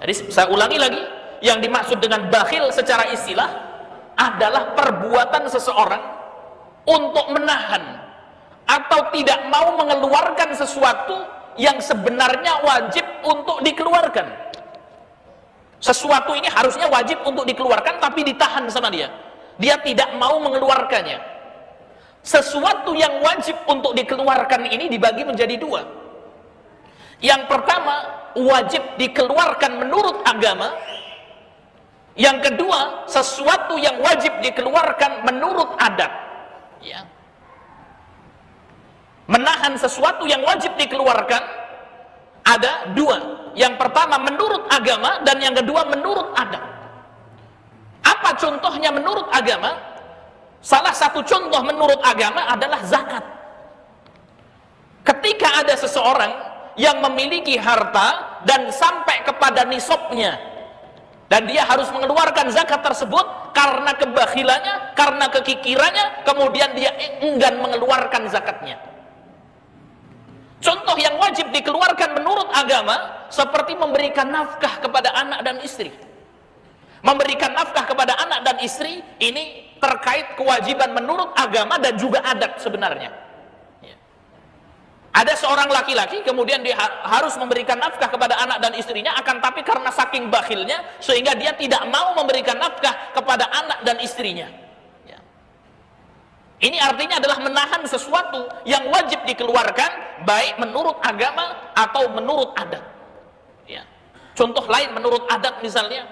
Jadi saya ulangi lagi, yang dimaksud dengan bakhil secara istilah adalah perbuatan seseorang untuk menahan atau tidak mau mengeluarkan sesuatu yang sebenarnya wajib untuk dikeluarkan. Sesuatu ini harusnya wajib untuk dikeluarkan, tapi ditahan sama dia. Dia tidak mau mengeluarkannya. Sesuatu yang wajib untuk dikeluarkan ini dibagi menjadi 2. Yang pertama, wajib dikeluarkan menurut agama. Yang kedua, sesuatu yang wajib dikeluarkan menurut adat. Ya. Menahan sesuatu yang wajib dikeluarkan ada 2. Yang pertama menurut agama, dan yang kedua menurut adat. Apa contohnya menurut agama? Salah satu contoh menurut agama adalah zakat. Ketika ada seseorang yang memiliki harta dan sampai kepada nisabnya, dan dia harus mengeluarkan zakat tersebut karena kebakhilannya, karena kekikirannya, kemudian dia enggan mengeluarkan zakatnya. Contoh yang wajib dikeluarkan menurut agama seperti memberikan nafkah kepada anak dan istri. Memberikan nafkah kepada anak dan istri ini terkait kewajiban menurut agama dan juga adat sebenarnya. Ada seorang laki-laki kemudian dia harus memberikan nafkah kepada anak dan istrinya, akan tapi karena saking bakhilnya sehingga dia tidak mau memberikan nafkah kepada anak dan istrinya. Ini artinya adalah menahan sesuatu yang wajib dikeluarkan, baik menurut agama atau menurut adat. Ya. Contoh lain menurut adat misalnya,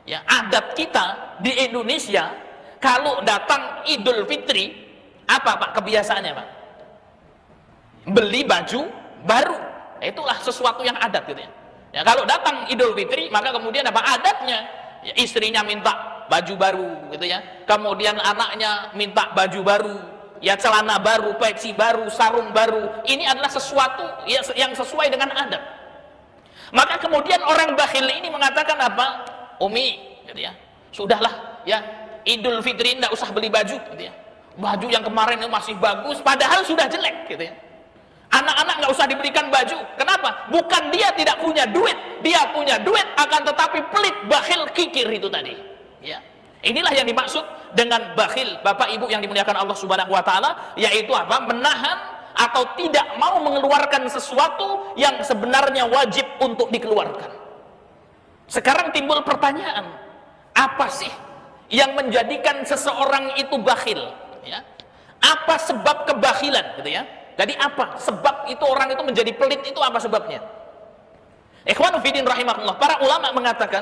ya, adat kita di Indonesia kalau datang Idul Fitri, apa Pak kebiasaannya Pak? Beli baju baru. Itulah sesuatu yang adat gitu ya. Ya, kalau datang Idul Fitri maka kemudian apa adatnya? Ya, istrinya minta baju baru gitu ya, kemudian anaknya minta baju baru, ya celana baru, peci baru, sarung baru. Ini adalah sesuatu yang sesuai dengan adat. Maka kemudian orang bakhil ini mengatakan apa? Umi, gitu ya. Sudahlah ya, Idul Fitri enggak usah beli baju gitu ya. Baju yang kemarin masih bagus padahal sudah jelek gitu ya. Anak-anak nggak usah diberikan baju. Kenapa? Bukan dia tidak punya duit, dia punya duit akan tetapi pelit, bakhil, kikir itu tadi. Ya. Inilah yang dimaksud dengan bakhil, Bapak Ibu yang dimuliakan Allah Subhanahu wa taala, yaitu apa? Menahan atau tidak mau mengeluarkan sesuatu yang sebenarnya wajib untuk dikeluarkan. Sekarang timbul pertanyaan, apa sih yang menjadikan seseorang itu bakhil? Ya. Apa sebab kebakhilan gitu ya? Jadi apa sebab itu orang itu menjadi pelit, itu apa sebabnya? Ikhwanu fiddin rahimahullah, para ulama mengatakan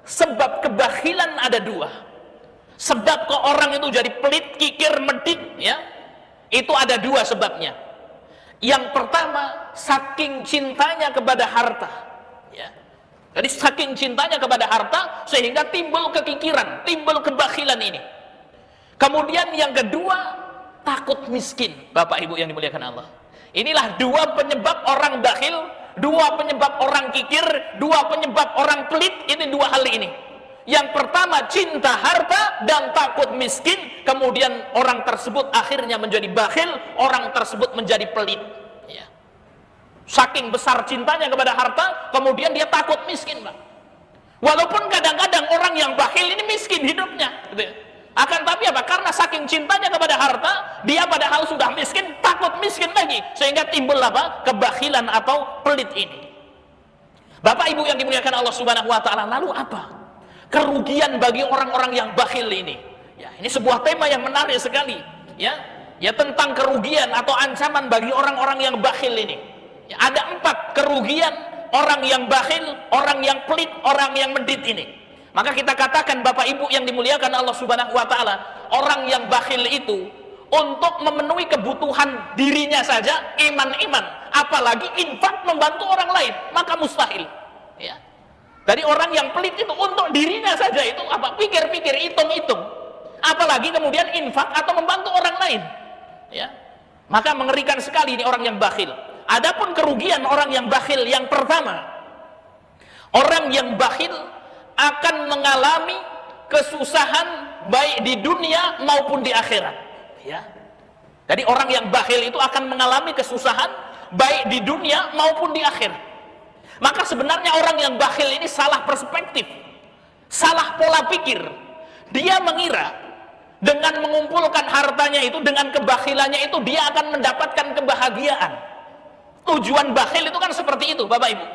sebab kebakhilan ada dua. Sebab kok orang itu jadi pelit, kikir, medit ya, itu ada dua sebabnya. Yang pertama, saking cintanya kepada harta ya. Jadi saking cintanya kepada harta sehingga timbul kekikiran, timbul kebakhilan ini. Kemudian yang kedua, takut miskin, Bapak Ibu yang dimuliakan Allah. Inilah dua penyebab orang bakhil, dua penyebab orang kikir, dua penyebab orang pelit. Ini dua hal ini. Yang pertama cinta harta dan takut miskin, kemudian orang tersebut akhirnya menjadi bakhil, orang tersebut menjadi pelit ya. Saking besar cintanya kepada harta, kemudian dia takut miskin, Pak. Walaupun kadang-kadang orang yang bakhil ini miskin hidupnya gitu ya. Akan tapi apa? Karena saking cintanya kepada harta, dia padahal sudah miskin, takut miskin lagi, sehingga timbul apa? Kebakhilan atau pelit ini. Bapak Ibu yang dimuliakan Allah Subhanahu wa taala, lalu apa kerugian bagi orang-orang yang bakhil ini? Ya, ini sebuah tema yang menarik sekali, ya. Ya, tentang kerugian atau ancaman bagi orang-orang yang bakhil ini. Ya, ada 4 kerugian orang yang bakhil, orang yang pelit, orang yang medit ini. Maka kita katakan Bapak Ibu yang dimuliakan Allah Subhanahu wa taala, orang yang bakhil itu untuk memenuhi kebutuhan dirinya saja iman-iman, apalagi infak membantu orang lain, maka mustahil. Ya. Dari orang yang pelit itu untuk dirinya saja itu apa? Pikir-pikir, hitung-hitung. Apalagi kemudian infak atau membantu orang lain. Ya. Maka mengerikan sekali ini orang yang bakhil. Adapun kerugian orang yang bakhil yang pertama, orang yang bakhil akan mengalami kesusahan baik di dunia maupun di akhirat ya. Jadi orang yang bakhil itu akan mengalami kesusahan baik di dunia maupun di akhirat. Maka sebenarnya orang yang bakhil ini salah perspektif, salah pola pikir. Dia mengira dengan mengumpulkan hartanya itu, dengan kebakhilannya itu, dia akan mendapatkan kebahagiaan. Tujuan bakhil itu kan seperti itu, Bapak Ibu.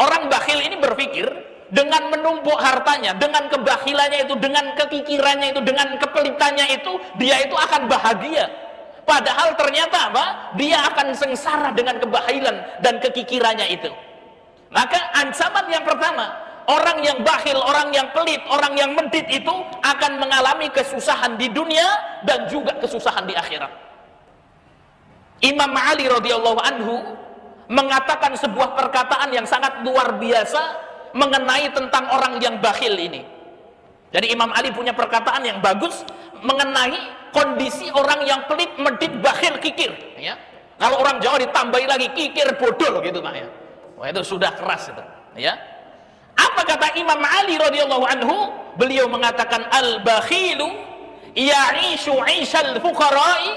Orang bakhil ini berpikir dengan menumpuk hartanya, dengan kebakhilannya itu, dengan kekikirannya itu, dengan kepelitannya itu, dia itu akan bahagia. Padahal ternyata apa? Dia akan sengsara dengan kebakhilan dan kekikirannya itu. Maka ancaman yang pertama, orang yang bakhil, orang yang pelit, orang yang medit itu akan mengalami kesusahan di dunia dan juga kesusahan di akhirat. Imam Ali radhiyallahu anhu mengatakan sebuah perkataan yang sangat luar biasa mengenai tentang orang yang bakhil ini. Jadi Imam Ali punya perkataan yang bagus mengenai kondisi orang yang pelit, medit, bakhil, kikir ya. Kalau orang Jawa ditambahi lagi kikir, bodol gitu Pak ya. Wah, itu sudah keras itu ya. Apa kata Imam Ali radhiyallahu anhu? Beliau mengatakan al-bakhilu ya'ishu 'ishal fuqara'i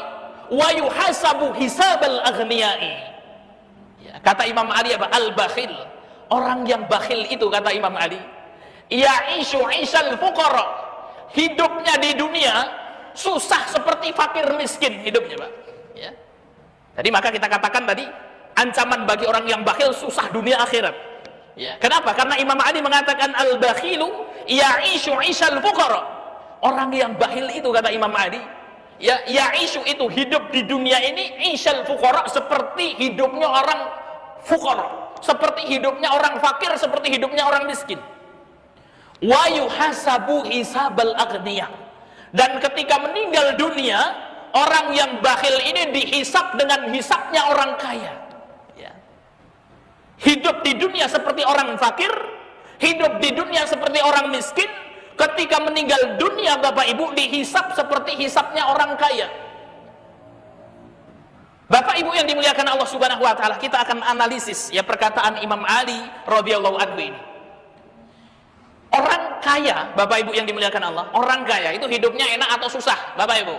wa yuhasabu hisabal aghniyai. Ya, kata Imam Ali apa? Al-bakhil, orang yang bakhil itu kata Imam Ali, ya'ishu 'ishal fuqara, hidupnya di dunia susah seperti fakir miskin hidupnya, Pak. Ya. Jadi maka kita katakan tadi ancaman bagi orang yang bakhil susah dunia akhirat. Ya. Kenapa? Karena Imam Ali mengatakan al-bakhilu ya'ishu 'ishal fuqara. Orang yang bakhil itu kata Imam Ali, ya ya'ishu itu hidup di dunia ini 'ishal fuqara, seperti hidupnya orang fuqara, seperti hidupnya orang fakir, seperti hidupnya orang miskin. Wa yuhasabu hisabal aghniya. Dan ketika meninggal dunia, orang yang bakhil ini dihisab dengan hisabnya orang kaya. Ya. Hidup di dunia seperti orang fakir, hidup di dunia seperti orang miskin. Ketika meninggal dunia, Bapak Ibu, dihisab seperti hisabnya orang kaya. Bapak Ibu yang dimuliakan Allah Subhanahu wa taala, kita akan analisis ya perkataan Imam Ali radhiyallahu anhu ini. Orang kaya, Bapak Ibu yang dimuliakan Allah, orang kaya itu hidupnya enak atau susah, Bapak Ibu?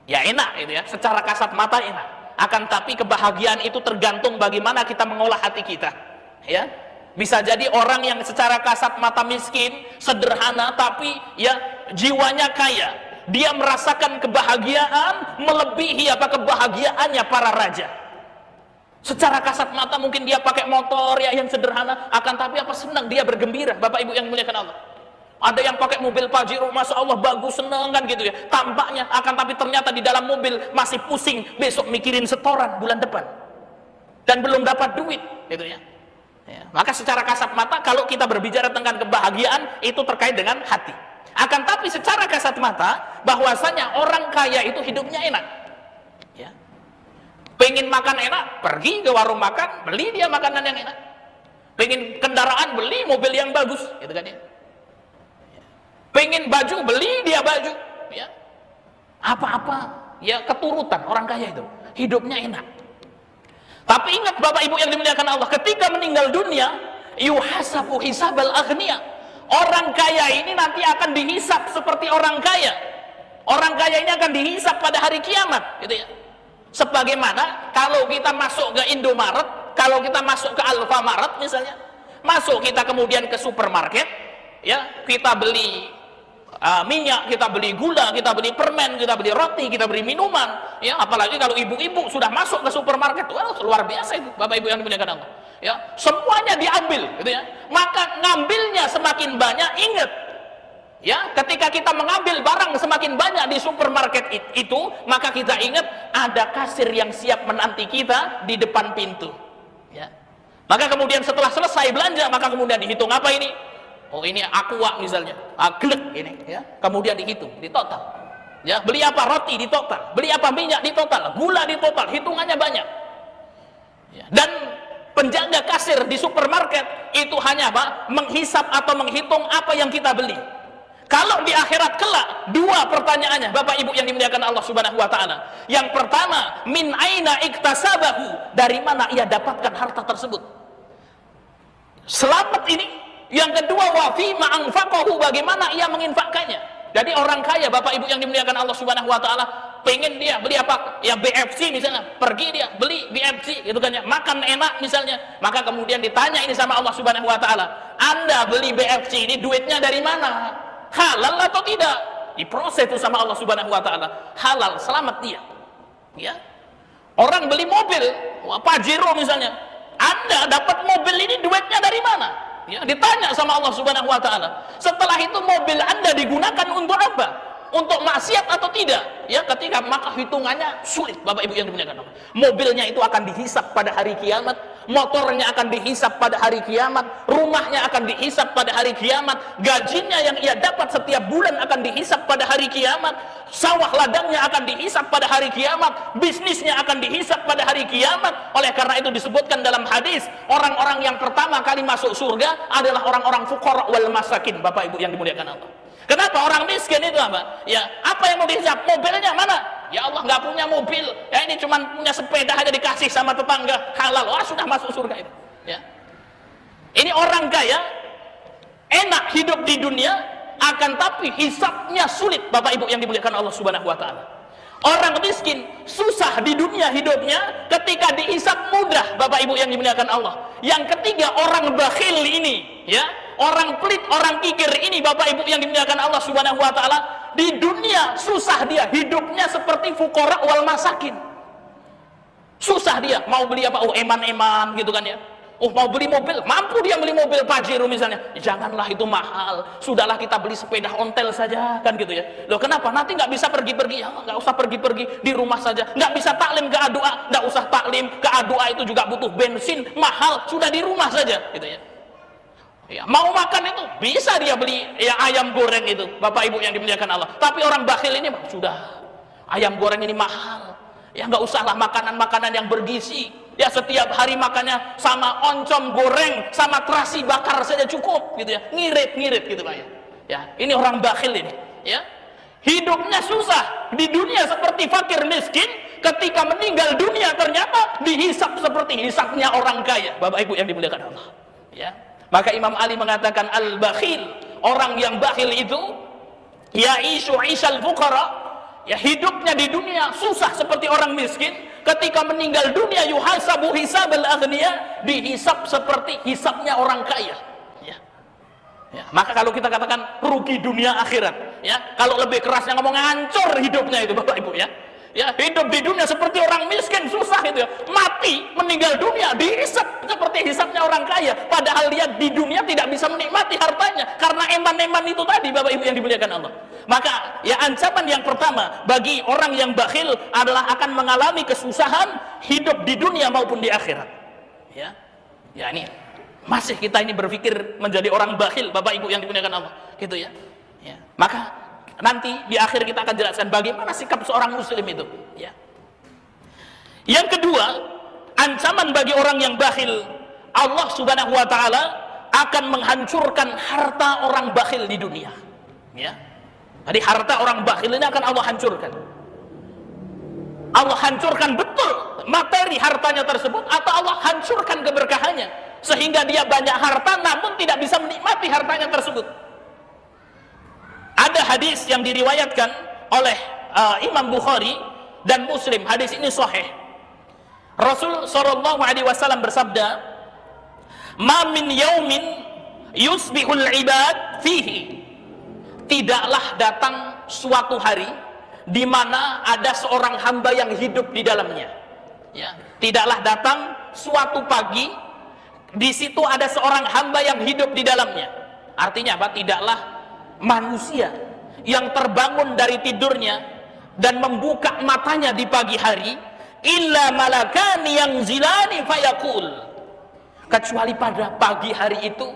Ya enak itu ya, secara kasat mata enak. Akan tapi kebahagiaan itu tergantung bagaimana kita mengolah hati kita. Ya, bisa jadi orang yang secara kasat mata miskin, sederhana, tapi ya jiwanya kaya. Dia merasakan kebahagiaan melebihi apa kebahagiaannya para raja. Secara kasat mata mungkin dia pakai motor ya yang sederhana, akan tapi apa senang dia bergembira, Bapak Ibu yang dimuliakan Allah. Ada yang pakai mobil Pajero, masya Allah bagus, seneng kan gitu ya tampaknya, akan tapi ternyata di dalam mobil masih pusing besok mikirin setoran bulan depan dan belum dapat duit gitu ya. Maka secara kasat mata kalau kita berbicara tentang kebahagiaan itu terkait dengan hati. Akan tapi secara kasat mata bahwasanya orang kaya itu hidupnya enak. Pengen makan enak, pergi ke warung makan, beli dia makanan yang enak. Pengen kendaraan, beli mobil yang bagus, gitu kan ya. Pengen baju, beli dia baju, ya. Apa-apa, ya keturutan orang kaya itu, hidupnya enak. Tapi ingat Bapak Ibu yang dimuliakan Allah, ketika meninggal dunia, yuhasabu hisabal aghnia. Orang kaya ini nanti akan dihisap seperti orang kaya. Orang kaya ini akan dihisap pada hari kiamat, gitu ya. Sebagaimana kalau kita masuk ke Indomaret, kalau kita masuk ke Alfamaret misalnya, masuk kita kemudian ke supermarket, ya kita beli minyak, kita beli gula, kita beli permen, kita beli roti, kita beli minuman, ya apalagi kalau ibu-ibu sudah masuk ke supermarket, wah luar biasa itu Bapak Ibu yang dimuliakan Allah, ya semuanya diambil, gitu ya. Maka ngambilnya semakin banyak, ingat. Ya, ketika kita mengambil barang semakin banyak di supermarket itu, maka kita ingat ada kasir yang siap menanti kita di depan pintu. Ya. Maka kemudian setelah selesai belanja, maka kemudian dihitung apa ini? Oh, ini aqua misalnya, glek ini, ya. Kemudian dihitung, di total. Ya, beli apa roti di total, beli apa minyak di total, gula di total, hitungannya banyak. Ya. Dan penjaga kasir di supermarket itu hanya apa? Menghisap atau menghitung apa yang kita beli. Kalau di akhirat kelak, dua pertanyaannya Bapak Ibu yang dimuliakan Allah Subhanahu wa taala. Yang pertama, min aina iktasabahu, dari mana ia dapatkan harta tersebut. Selamat ini. Yang kedua, wa fi ma anfaqahu, bagaimana ia menginfakkannya. Jadi orang kaya Bapak Ibu yang dimuliakan Allah Subhanahu wa taala, pengen dia beli apa? Ya BFC misalnya, pergi dia beli BFC gitu kan ya. Makan enak misalnya. Maka kemudian ditanya ini sama Allah Subhanahu wa taala, Anda beli BFC ini duitnya dari mana? Halal atau tidak? Diproses itu sama Allah Subhanahu wa taala. Halal, selamat dia. Ya. Orang beli mobil, Pajero misalnya. Anda dapat mobil ini duitnya dari mana? Ya, ditanya sama Allah Subhanahu wa taala. Setelah itu mobil Anda digunakan untuk apa? Untuk maksiat atau tidak? Ya, ketika maka hitungannya sulit Bapak Ibu yang dimuliakan Allah. Mobilnya itu akan dihisap pada hari kiamat, motornya akan dihisap pada hari kiamat, rumahnya akan dihisap pada hari kiamat, gajinya yang ia dapat setiap bulan akan dihisap pada hari kiamat, sawah ladangnya akan dihisap pada hari kiamat, bisnisnya akan dihisap pada hari kiamat. Oleh karena itu disebutkan dalam hadis, orang-orang yang pertama kali masuk surga adalah orang-orang fuqara wal masakin, Bapak Ibu yang dimuliakan Allah. Kenapa? Orang miskin itu apa? Ya, apa yang mau dihisap? Mobilnya mana? Ya Allah, nggak punya mobil. Ya ini cuma punya sepeda aja dikasih sama tetangga. Halal. Wah, sudah masuk surga itu. Ya. Ini orang kaya, enak hidup di dunia, akan tapi hisapnya sulit, Bapak Ibu yang dimuliakan Allah Subhanahu wa taala. Orang miskin susah di dunia hidupnya, ketika dihisap mudah, Bapak Ibu yang dimuliakan Allah. Yang ketiga, orang bakhil ini, ya, orang pelit, orang kikir ini, Bapak Ibu yang dimuliakan Allah Subhanahu wa taala, di dunia susah dia, hidupnya seperti fuqara wal masakin. Susah dia, mau beli apa? Oh, eman-eman gitu kan ya. Oh, mau beli mobil, mampu dia beli mobil Pajero misalnya. Janganlah itu mahal, sudahlah kita beli sepeda ontel saja, kan gitu ya. Loh kenapa? Nanti nggak bisa pergi-pergi, ya nggak usah pergi-pergi, di rumah saja. Nggak bisa taklim ke A2, nggak usah taklim ke A2, itu juga butuh bensin mahal, sudah di rumah saja, gitu ya. Ya, mau makan itu bisa dia beli ya ayam goreng itu, Bapak Ibu yang dimuliakan Allah. Tapi orang bakhil ini sudah, ayam goreng ini mahal, ya nggak usahlah makanan-makanan yang bergizi. Ya setiap hari makannya sama oncom goreng, sama terasi bakar saja cukup, gitu ya. Ngirit-ngirit gitu Pak ya. Ya, ini orang bakhil ini, ya. Hidupnya susah di dunia seperti fakir miskin, ketika meninggal dunia ternyata dihisap seperti hisapnya orang kaya, Bapak Ibu yang dimuliakan Allah. Ya. Maka Imam Ali mengatakan al-bakhil, orang yang bakhil itu ya'ishu 'ishal fuqara, ya hidupnya di dunia susah seperti orang miskin, ketika meninggal dunia yuhasabu hisabal aghniya, dihisab seperti hisabnya orang kaya. Ya, maka kalau kita katakan rugi dunia akhirat, ya kalau lebih kerasnya ngomong hancur hidupnya itu Bapak Ibu ya. Ya, hidup di dunia seperti orang miskin, susah itu ya. Mati, meninggal dunia, dihisab seperti hisabnya orang kaya. Padahal dia di dunia tidak bisa menikmati hartanya karena eman-eman itu tadi Bapak Ibu yang dimuliakan Allah. Maka ya ancaman yang pertama bagi orang yang bakhil adalah akan mengalami kesusahan hidup di dunia maupun di akhirat. Ya. Ya ini masih kita ini berpikir menjadi orang bakhil Bapak Ibu yang dimuliakan Allah. Gitu ya. Ya. Maka nanti di akhir kita akan jelaskan bagaimana sikap seorang muslim itu ya. Yang kedua, ancaman bagi orang yang bakhil, Allah Subhanahu wa taala akan menghancurkan harta orang bakhil di dunia ya. Jadi harta orang bakhil ini akan Allah hancurkan. Allah hancurkan betul materi hartanya tersebut, atau Allah hancurkan keberkahannya sehingga dia banyak harta namun tidak bisa menikmati hartanya tersebut. Ada hadis yang diriwayatkan oleh Imam Bukhari dan Muslim. Hadis ini sahih. Rasul sallallahu alaihi wasallam bersabda, "Ma min yaumin yusbihul ibad fihi." Tidaklah datang suatu hari di mana ada seorang hamba yang hidup di dalamnya. Ya, tidaklah datang suatu pagi di situ ada seorang hamba yang hidup di dalamnya. Artinya apa? Tidaklah manusia yang terbangun dari tidurnya dan membuka matanya di pagi hari illa malakani yang zilani fayaqul, kecuali pada pagi hari itu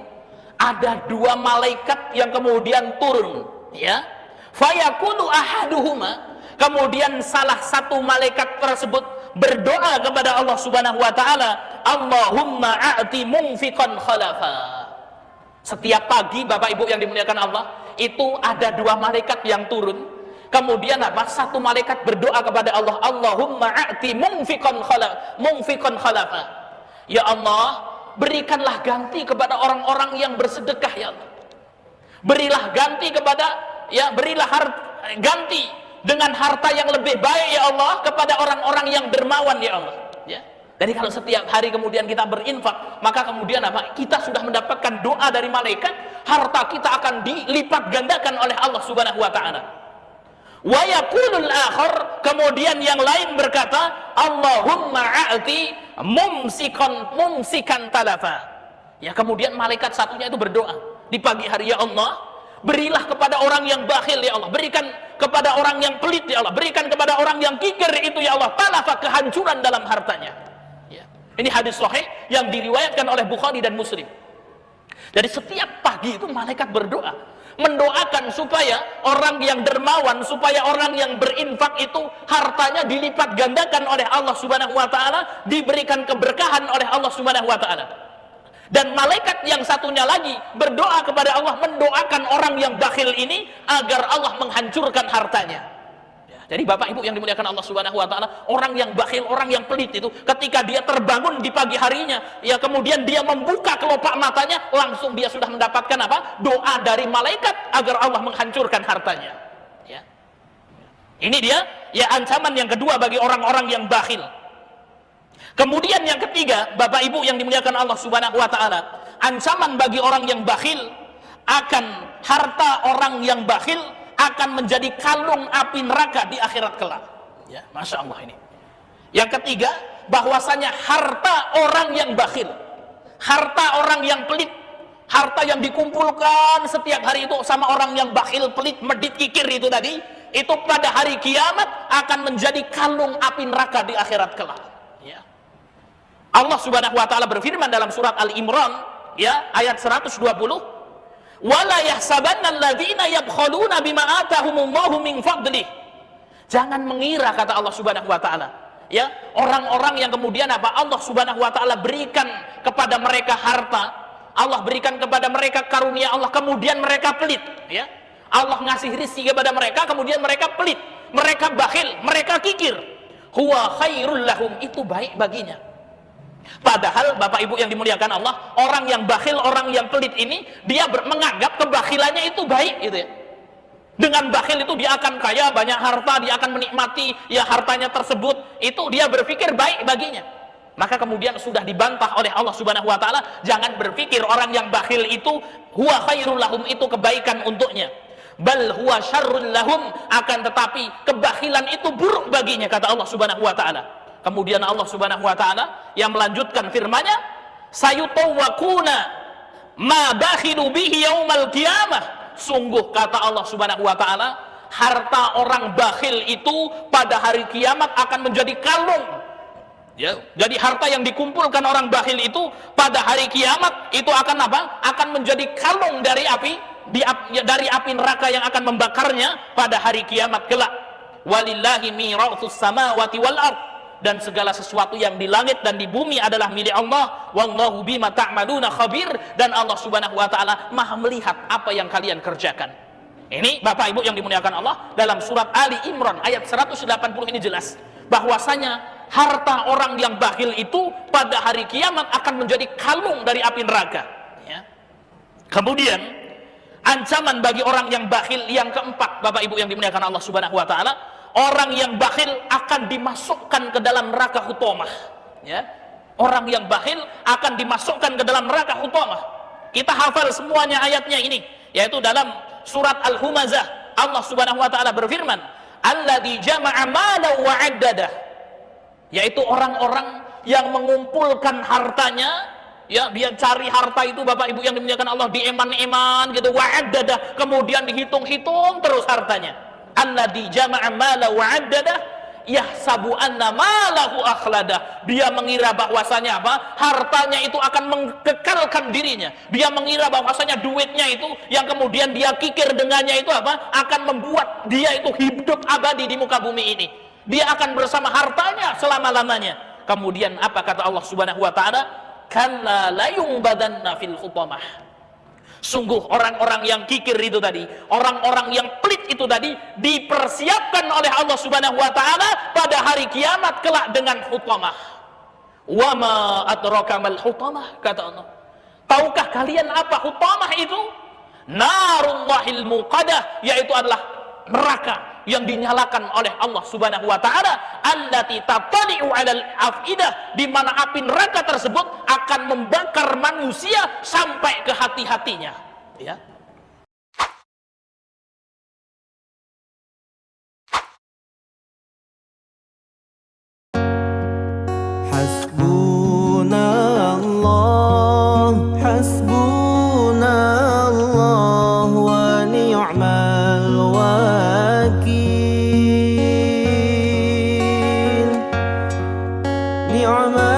ada dua malaikat yang kemudian turun ya. Fayaqulu ahaduhuma, kemudian salah satu malaikat tersebut berdoa kepada Allah Subhanahu wa taala, Allahumma a'ti munfiqan khalafa. Setiap pagi Bapak Ibu yang dimuliakan Allah, itu ada dua malaikat yang turun. Kemudian apa? Satu malaikat berdoa kepada Allah, Allahumma a'ti munfiqan khalafa. Ya Allah, berikanlah ganti kepada orang-orang yang bersedekah ya Allah. Berilah ganti kepada berilah ganti dengan harta yang lebih baik ya Allah kepada orang-orang yang dermawan ya Allah. Ya. Jadi kalau setiap hari kemudian kita berinfak, maka kemudian apa? Kita sudah mendapatkan doa dari malaikat, harta kita akan dilipat gandakan oleh Allah Subhanahu wa taala. Wa yaqulul akhar, kemudian yang lain berkata, Allahumma a'ti mumsikan talafa. Ya, kemudian malaikat satunya itu berdoa di pagi hari, ya Allah, berilah kepada orang yang bakhil ya Allah, berikan kepada orang yang pelit ya Allah, berikan kepada orang yang kikir itu ya Allah, talafa, kehancuran dalam hartanya. Ini hadis sahih yang diriwayatkan oleh Bukhari dan Muslim. Jadi setiap pagi itu malaikat berdoa, mendoakan supaya orang yang dermawan, supaya orang yang berinfak itu hartanya dilipat gandakan oleh Allah Subhanahu wa taala, diberikan keberkahan oleh Allah Subhanahu wa taala. Dan malaikat yang satunya lagi berdoa kepada Allah, mendoakan orang yang bakhil ini agar Allah menghancurkan hartanya. Jadi Bapak Ibu yang dimuliakan Allah Subhanahu wa taala, orang yang bakhil, orang yang pelit itu ketika dia terbangun di pagi harinya, ya kemudian dia membuka kelopak matanya, langsung dia sudah mendapatkan apa? Doa dari malaikat agar Allah menghancurkan hartanya. Ya. Ini dia ya ancaman yang kedua bagi orang-orang yang bakhil. Kemudian yang ketiga, Bapak Ibu yang dimuliakan Allah Subhanahu wa taala, ancaman bagi orang yang bakhil akan harta orang yang bakhil akan menjadi kalung api neraka di akhirat kelak. Ya, Masya Allah ini. Yang ketiga, bahwasanya harta orang yang bakhil, harta orang yang pelit, harta yang dikumpulkan setiap hari itu sama orang yang bakhil, pelit, medit, kikir itu tadi, itu pada hari kiamat akan menjadi kalung api neraka di akhirat kelak. Ya. Allah Subhanahu wa taala berfirman dalam surat Al-Imran ya, ayat 120, wala yahsabanna alladzina yabkhaluna bima atahumullahu min fadlih. Jangan mengira, kata Allah Subhanahu wa taala, ya, orang-orang yang kemudian apa? Allah Subhanahu wa taala berikan kepada mereka harta, Allah berikan kepada mereka karunia Allah, kemudian mereka pelit, ya. Allah ngasih rezeki kepada mereka, kemudian mereka pelit, mereka bakhil, mereka kikir. Huwa khairul lahum, itu baik baginya. Padahal Bapak Ibu yang dimuliakan Allah, orang yang bakhil, orang yang pelit ini, dia menganggap kebakhilannya itu baik gitu ya. Dengan bakhil itu dia akan kaya, banyak harta, dia akan menikmati ya hartanya tersebut, itu dia berpikir baik baginya. Maka kemudian sudah dibantah oleh Allah Subhanahu wa taala, jangan berpikir orang yang bakhil itu huwa khairul lahum, itu kebaikan untuknya. Bal huwa syarrul lahum, akan tetapi kebakhilan itu buruk baginya, kata Allah Subhanahu wa taala. Kemudian Allah Subhanahu wa taala yang melanjutkan firman-Nya, sayutawwaquna ma bakhilu bihi yaumal qiyamah. Sungguh kata Allah Subhanahu wa taala, harta orang bakhil itu pada hari kiamat akan menjadi kalung. Ya, jadi harta yang dikumpulkan orang bakhil itu pada hari kiamat itu akan apa? Akan menjadi kalung dari api, dari api neraka yang akan membakarnya pada hari kiamat kelak. Walillahi mirathus samawati wal ard, dan segala sesuatu yang di langit dan di bumi adalah milik Allah. Wallahu bima ta'maluna khabir, dan Allah Subhanahu wa taala Maha melihat apa yang kalian kerjakan. Ini Bapak Ibu yang dimuliakan Allah, dalam surat Ali Imran ayat 180 ini jelas bahwasanya harta orang yang bakhil itu pada hari kiamat akan menjadi kalung dari api neraka ya. Kemudian ancaman bagi orang yang bakhil yang keempat, Bapak Ibu yang dimuliakan Allah Subhanahu wa taala, orang yang bakhil akan dimasukkan ke dalam neraka hutomah ya. Orang yang bakhil akan dimasukkan ke dalam neraka hutomah. Kita hafal semuanya ayatnya ini, yaitu dalam surat Al-Humazah. Allah Subhanahu wa taala berfirman, alladzi jama'a malan wa 'addadah, yaitu orang-orang yang mengumpulkan hartanya ya. Dia cari harta itu, Bapak Ibu yang dimuliakan Allah, dieman-eman gitu, wa 'addadah, kemudian dihitung-hitung terus hartanya. Alladzi jama'a malan wa 'addadah yahsabu anna malahu akhladah, dia mengira bahwasanya apa? Hartanya itu akan mengekalkan dirinya. Dia mengira bahwasanya duitnya itu yang kemudian dia kikir dengannya itu apa? Akan membuat dia itu hidup abadi di muka bumi ini. Dia akan bersama hartanya selama-lamanya. Kemudian apa kata Allah Subhanahu wa taala? Kalla la yungbadanna fil hutamah. Sungguh orang-orang yang kikir itu tadi, orang-orang yang pelit itu tadi, dipersiapkan oleh Allah Subhanahu wa taala pada hari kiamat kelak dengan hutamah. Wa ma adraka mal hutamah, kata Allah. Tahukah kalian apa hutamah itu? Narullahil muqadah, yaitu adalah neraka yang dinyalakan oleh Allah Subhanahu wa taala, allati tattali'u 'alal afidah, di mana api neraka tersebut akan membakar manusia sampai ke hati-hatinya ya. Hasbunallah, hasbunallah wa ni'mal wakil. Ni'mal